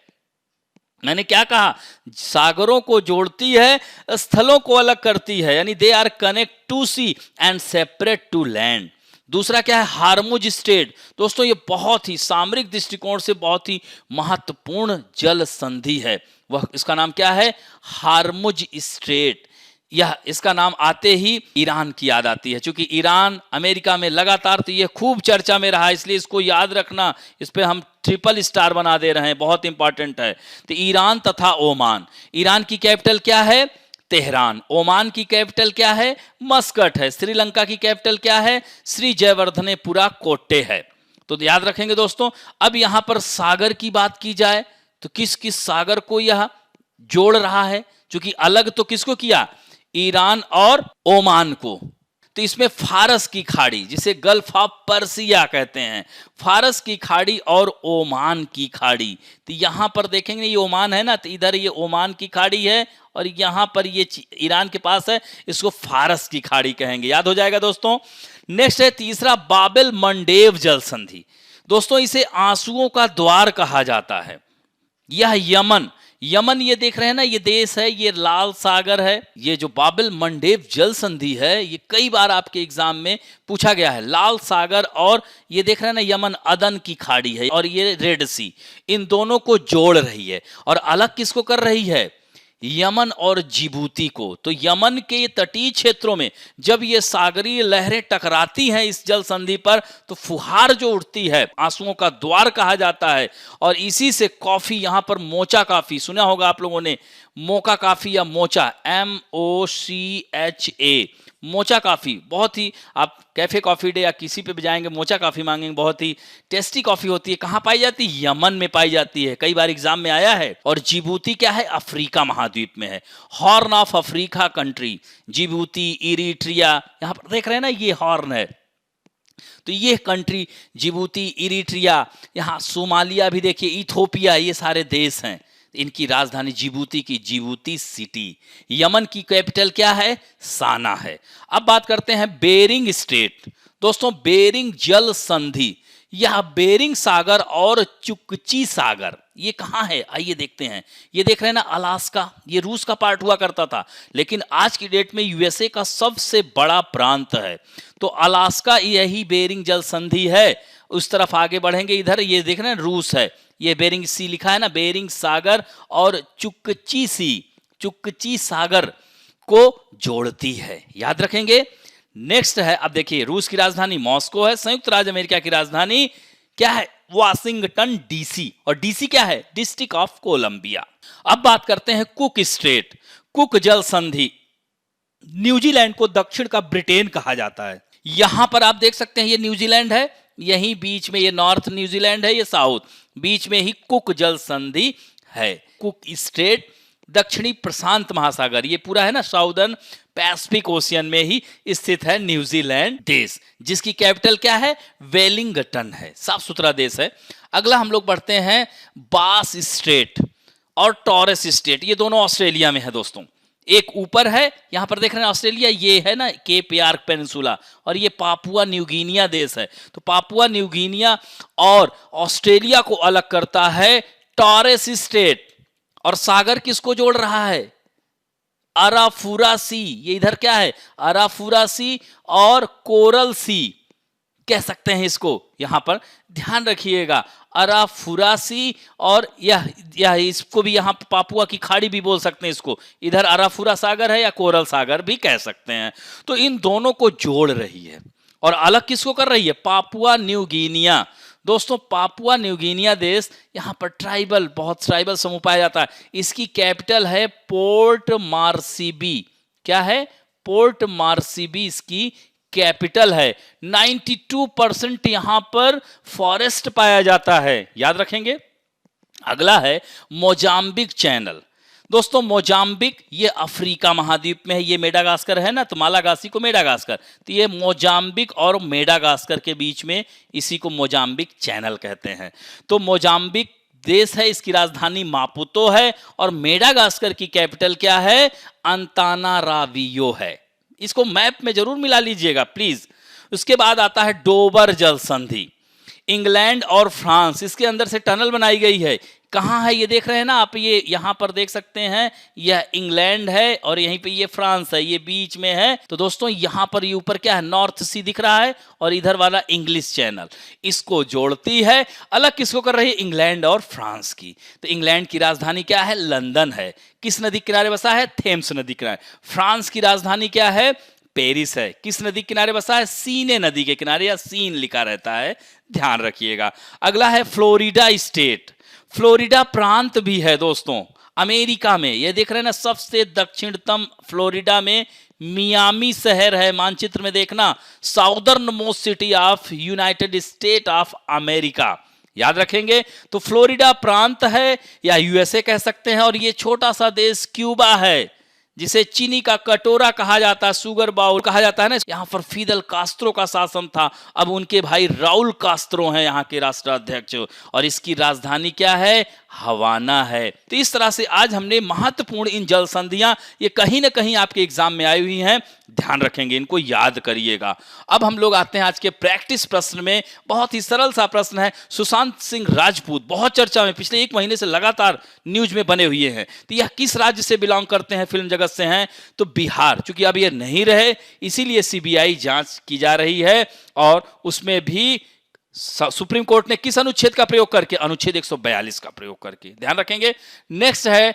मैंने क्या कहा, सागरों को जोड़ती है, स्थलों को अलग करती है, यानी they are connect two sea and separate two land. दूसरा क्या है, हार्मुज स्ट्रेट। दोस्तों ये बहुत ही सामरिक दृष्टिकोण से बहुत ही महत्वपूर्ण जल संधि है। वह इसका नाम क्या है, हार्मुज स्ट्रेट। यह इसका नाम आते ही ईरान की याद आती है, क्योंकि ईरान अमेरिका में लगातार तो ये खूब चर्चा में रहा, इसलिए इसको याद रखना, इस पे हम ट्रिपल स्टार बना दे रहे हैं, बहुत इंपॉर्टेंट है। तो ईरान तथा ओमान, ईरान की कैपिटल क्या है, तेहरान। ओमान की कैपिटल क्या है, मस्कट है। श्रीलंका की कैपिटल क्या है, श्री जयवर्धनेपुरा कोट्टे है। तो याद रखेंगे दोस्तों। अब यहां पर सागर की बात की जाए तो किस किस सागर को यह जोड़ रहा है, क्योंकि अलग तो किसको किया, ईरान और ओमान को। तो इसमें फारस की खाड़ी, जिसे गल्फ ऑफ पर्सिया कहते हैं, फारस की खाड़ी और ओमान की खाड़ी। तो यहां पर देखेंगे ये ओमान है ना, तो इधर ये ओमान की खाड़ी है और यहां पर ये ईरान के पास है, इसको फारस की खाड़ी कहेंगे। याद हो जाएगा दोस्तों। नेक्स्ट है तीसरा, बाबेल मंडेव जल संधि। दोस्तों इसे आंसुओं का द्वार कहा जाता है। यह यमन ये देख रहे हैं ना, ये देश है, ये लाल सागर है। ये जो बाबेल मंडेव जल संधि है, ये कई बार आपके एग्जाम में पूछा गया है। लाल सागर और ये देख रहे हैं ना, यमन, अदन की खाड़ी है, और ये रेड सी, इन दोनों को जोड़ रही है। और अलग किसको कर रही है, यमन और जिबूती को। तो यमन के तटीय क्षेत्रों में जब ये सागरीय लहरें टकराती हैं इस जल संधि पर, तो फुहार जो उठती है, आंसुओं का द्वार कहा जाता है। और इसी से कॉफी, यहां पर मोचा कॉफी सुना होगा आप लोगों ने, मोका कॉफी या मोचा, MOCHA, मोचा कॉफी, बहुत ही, आप कैफे कॉफी डे या किसी पे भी जाएंगे मोचा कॉफी मांगेंगे, बहुत ही टेस्टी कॉफी होती है। कहां पाई जाती है, यमन में पाई जाती है, कई बार एग्जाम में आया है। और जिबूती क्या है, अफ्रीका महाद्वीप में है, horn of Africa country, Djibouti, Eritrea, यहां पर देख रहे हैं ना, ये हॉर्न है। तो ये कंट्री जिबूती, इरिट्रिया, यहां सोमालिया भी देखिए, इथोपिया, ये सारे देश हैं। इनकी राजधानी जिबूती की जिबूती सिटी। यमन की कैपिटल क्या है, साना है। अब बात करते हैं बेरिंग स्ट्रेट। दोस्तों बेरिंग जल संधि, यह बेरिंग सागर और चुकची सागर, ये कहां है, आइए देखते हैं। ये देख रहे हैं ना, अलास्का, ये रूस का पार्ट हुआ करता था, लेकिन आज की डेट में USA का सबसे बड़ा प्रांत है। तो अलास्का यही बेरिंग जल संधि है। उस तरफ आगे बढ़ेंगे, इधर ये देख रहे हैं रूस है, ये बेरिंग सी लिखा है ना, बेरिंग सागर और चुकची सागर को जोड़ती है, याद रखेंगे। नेक्स्ट है, अब देखिए, रूस की राजधानी मॉस्को है, संयुक्त राज्य अमेरिका की राजधानी क्या है, वाशिंगटन DC, और DC क्या है, डिस्ट्रिक्ट ऑफ कोलंबिया। अब बात करते हैं कुक स्ट्रेट, कुक जल संधि। न्यूजीलैंड को दक्षिण का ब्रिटेन कहा जाता है। यहां पर आप देख सकते हैं, ये न्यूजीलैंड है, यहीं बीच में ये नॉर्थ न्यूजीलैंड है, ये साउथ, बीच में ही कुक जल संधि है। कुक स्ट्रेट दक्षिणी प्रशांत महासागर, ये पूरा है ना, साउदर्न पैसिफिक ओशियन में ही स्थित है न्यूजीलैंड देश, जिसकी कैपिटल क्या है, वेलिंगटन है, साफ सुथरा देश है। अगला हम लोग बढ़ते हैं बास स्ट्रेट और टॉरेस स्ट्रेट, ये दोनों ऑस्ट्रेलिया में है दोस्तों। एक ऊपर है, यहां पर देख रहे हैं ऑस्ट्रेलिया, ये है ना केप यार्क पेनिनसुला, और ये पापुआ न्यू गिनिया देश है। तो पापुआ न्यू गिनिया और ऑस्ट्रेलिया को अलग करता है टॉरेस स्ट्रेट। और सागर किसको जोड़ रहा है, अराफुरा सी, ये इधर क्या है, अराफुरा सी और कोरल सी कह सकते हैं इसको, यहां पर ध्यान रखिएगा, अराफुरासी, और यह इसको भी यहां पापुआ की खाड़ी भी बोल सकते हैं इसको, इधर अराफुरा सागर है या कोरल सागर भी कह सकते हैं। तो इन दोनों को जोड़ रही है और अलग किसको कर रही है, पापुआ न्यू गिनिया। दोस्तों पापुआ न्यू गिनिया देश, यहां पर बहुत ट्राइबल समूह पाया जाता है। इसकी कैपिटल है पोर्ट मार्सिबी, क्या है, पोर्ट मार्सिबी इसकी कैपिटल है। 92% यहां पर फॉरेस्ट पाया जाता है, याद रखेंगे। अगला है मोजाम्बिक चैनल। दोस्तों मोजाम्बिक ये अफ्रीका महाद्वीप में है, ये मेडागास्कर है ना, तो मालागासी को मेडागास्कर, तो ये मोजाम्बिक और मेडागास्कर के बीच में इसी को मोजाम्बिक चैनल कहते हैं। तो मोजाम्बिक देश है, इसकी राजधानी मापुतो है और मेडागास्कर की कैपिटल क्या है, अंतानारावियो है। इसको मैप में जरूर मिला लीजिएगा प्लीज। उसके बाद आता है डोबर जल संधि। इंग्लैंड और फ्रांस, इसके अंदर से टनल बनाई गई है। कहां है ये देख रहे हैं ना आप, ये यहां पर देख सकते हैं, यह इंग्लैंड है और यहीं पे ये फ्रांस है, ये बीच में है। तो दोस्तों यहां पर ये ऊपर क्या है, नॉर्थ सी दिख रहा है और इधर वाला इंग्लिश चैनल, इसको जोड़ती है। अलग किसको कर रही है, इंग्लैंड और फ्रांस की। तो इंग्लैंड की राजधानी क्या है, लंदन है। किस नदी किनारे बसा है, थेम्स नदी किनारे। फ्रांस की राजधानी क्या है, पेरिस है। किस नदी किनारे बसा है, सीने नदी के किनारे, या सीन लिखा रहता है, ध्यान रखिएगा। अगला है फ्लोरिडा स्टेट। फ्लोरिडा प्रांत भी है दोस्तों अमेरिका में, ये देख रहे हैं ना, सबसे दक्षिणतम फ्लोरिडा में मियामी शहर है, मानचित्र में देखना, southern most city of United state of America, याद रखेंगे। तो फ्लोरिडा प्रांत है या यूएसए कह सकते हैं। और ये छोटा सा देश क्यूबा है, जिसे चीनी का कटोरा कहा जाता है, सुगर बाउल कहा जाता है ना। यहां पर फिदल कास्त्रो का शासन था, अब उनके भाई राउल कास्त्रो हैं यहाँ के राष्ट्राध्यक्ष, और इसकी राजधानी क्या है, हवाना है। तो इस तरह से आज हमने महत्वपूर्ण इन जल संधियां, ये कहीं ना कहीं आपके एग्जाम में आई हुई हैं, ध्यान रखेंगे, इनको याद करिएगा। अब हम लोग आते हैं आज के प्रैक्टिस प्रश्न में। बहुत ही सरल सा प्रश्न है। सुशांत सिंह राजपूत बहुत चर्चा में, पिछले 1 महीने से लगातार न्यूज में बने हुए हैं। तो यह किस राज्य से बिलोंग करते हैं, फिल्म जगत से हैं, तो बिहार। चूंकि अब ये नहीं रहे इसीलिए सीबीआई जांच की जा रही है, और उसमें भी सुप्रीम कोर्ट ने किस अनुच्छेद का प्रयोग करके, अनुच्छेद 142 का प्रयोग करके, ध्यान रखेंगे। नेक्स्ट है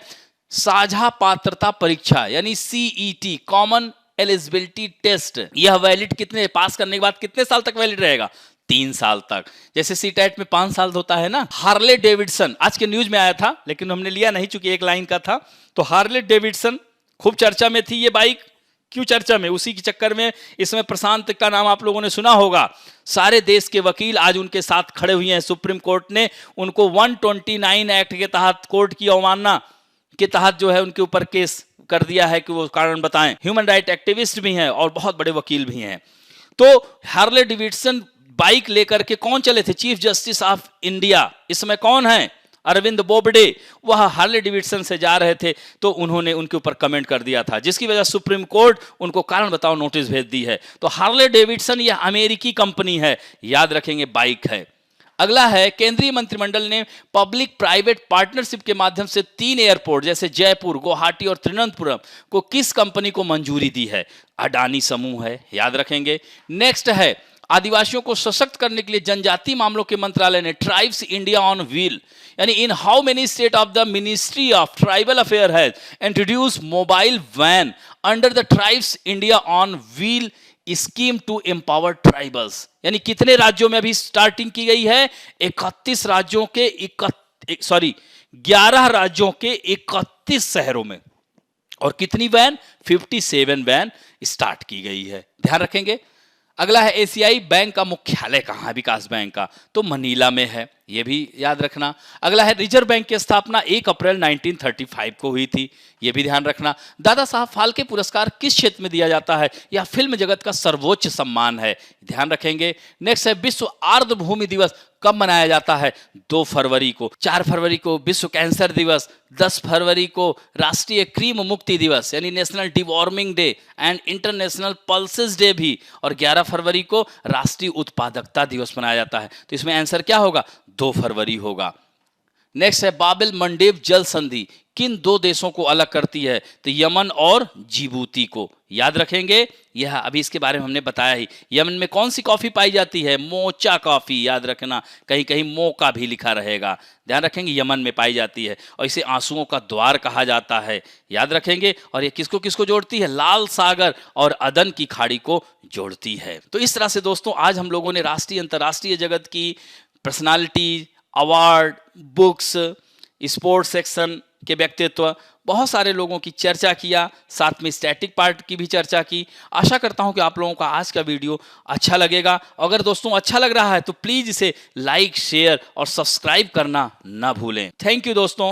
साझा पात्रता परीक्षा यानी सीईटी, कॉमन एलिजिबिलिटी टेस्ट। यह वैलिड कितने, पास करने के बाद कितने साल तक वैलिड रहेगा, 3 साल तक। जैसे सीटेट में 5 साल होता है ना। हार्ले डेविडसन आज के न्यूज में आया था, लेकिन हमने लिया नहीं चूंकि 1 लाइन का था। तो हार्ले डेविडसन खूब चर्चा में थी ये बाइक। क्यों चर्चा में, उसी के चक्कर में इसमें प्रशांत का नाम आप लोगों ने सुना होगा। सारे देश के वकील आज उनके साथ खड़े हुए हैं। सुप्रीम कोर्ट ने उनको 129 एक्ट के तहत, कोर्ट की अवमानना के तहत जो है उनके ऊपर केस कर दिया है कि वो कारण बताएं। ह्यूमन राइट एक्टिविस्ट भी हैं और बहुत बड़े वकील भी हैं। तो हार्ले डेविडसन बाइक लेकर के कौन चले थे, चीफ जस्टिस ऑफ इंडिया इस समय कौन है, अरविंद बोबडे, वह हार्ले डेविडसन से जा रहे थे। तो उन्होंने उनके ऊपर कमेंट कर दिया था, जिसकी वजह सुप्रीम कोर्ट उनको कारण बताओ नोटिस भेज दी है। तो हार्ले डेविडसन यह अमेरिकी कंपनी है, याद रखेंगे, बाइक है। अगला है केंद्रीय मंत्रिमंडल ने पब्लिक प्राइवेट पार्टनरशिप के माध्यम से 3 एयरपोर्ट जैसे जयपुर, गुवाहाटी और त्रिवेंद्रपुरम को किस कंपनी को मंजूरी दी है, अडानी समूह है, याद रखेंगे। नेक्स्ट है आदिवासियों को सशक्त करने के लिए जनजातीय मामलों के मंत्रालय ने ट्राइब्स इंडिया ऑन व्हील यानी in how many state of the ministry of tribal affair has introduce mobile van under the tribes India on wheel scheme to empower tribals, यानी कितने राज्यों में अभी स्टार्टिंग की गई है, 31 राज्यों के 11 राज्यों के 31 शहरों में, और कितनी वैन, 57 वैन स्टार्ट की गई है, ध्यान रखेंगे। अगला है एशियाई बैंक का मुख्यालय कहां है, विकास बैंक का, तो मनीला में है, यह भी याद रखना। अगला है रिजर्व बैंक की स्थापना 1 अप्रैल 1935 को हुई थी, यह भी ध्यान रखना। दादा साहब फाल्के पुरस्कार किस क्षेत्र में दिया जाता है, यह फिल्म जगत का सर्वोच्च सम्मान है, ध्यान रखेंगे। नेक्स्ट है विश्व आर्द्रभूमि दिवस कब मनाया जाता है, 2 फरवरी को। 4 फरवरी को विश्व कैंसर दिवस, 10 फरवरी को राष्ट्रीय क्रीम मुक्ति दिवस यानी national deworming day and international pulses day भी, और 11 फरवरी को राष्ट्रीय उत्पादकता दिवस मनाया जाता है। तो इसमें आंसर क्या होगा, 2 फरवरी होगा। नेक्स्ट है बाबिल मंडेब जल संधि किन 2 देशों को अलग करती है, तो यमन और जिबूती को, याद रखेंगे। यह अभी इसके बारे में हमने बताया ही। यमन में कौन सी कॉफी पाई जाती है, मोचा कॉफी, याद रखना, कहीं कहीं मोका भी लिखा रहेगा, ध्यान रखेंगे, यमन में पाई जाती है। और इसे आंसुओं का द्वार कहा जाता है, याद रखेंगे। और ये किसको किसको जोड़ती है, लाल सागर और अदन की खाड़ी को जोड़ती है। तो इस तरह से दोस्तों आज हम लोगों ने राष्ट्रीय अंतर्राष्ट्रीय जगत की personality, award, books, sports section के व्यक्तित्व, बहुत सारे लोगों की चर्चा किया, साथ में स्टैटिक पार्ट की भी चर्चा की। आशा करता हूं कि आप लोगों को आज का वीडियो अच्छा लगेगा। अगर दोस्तों अच्छा लग रहा है तो प्लीज इसे लाइक, शेयर और सब्सक्राइब करना ना भूलें। थैंक यू दोस्तों।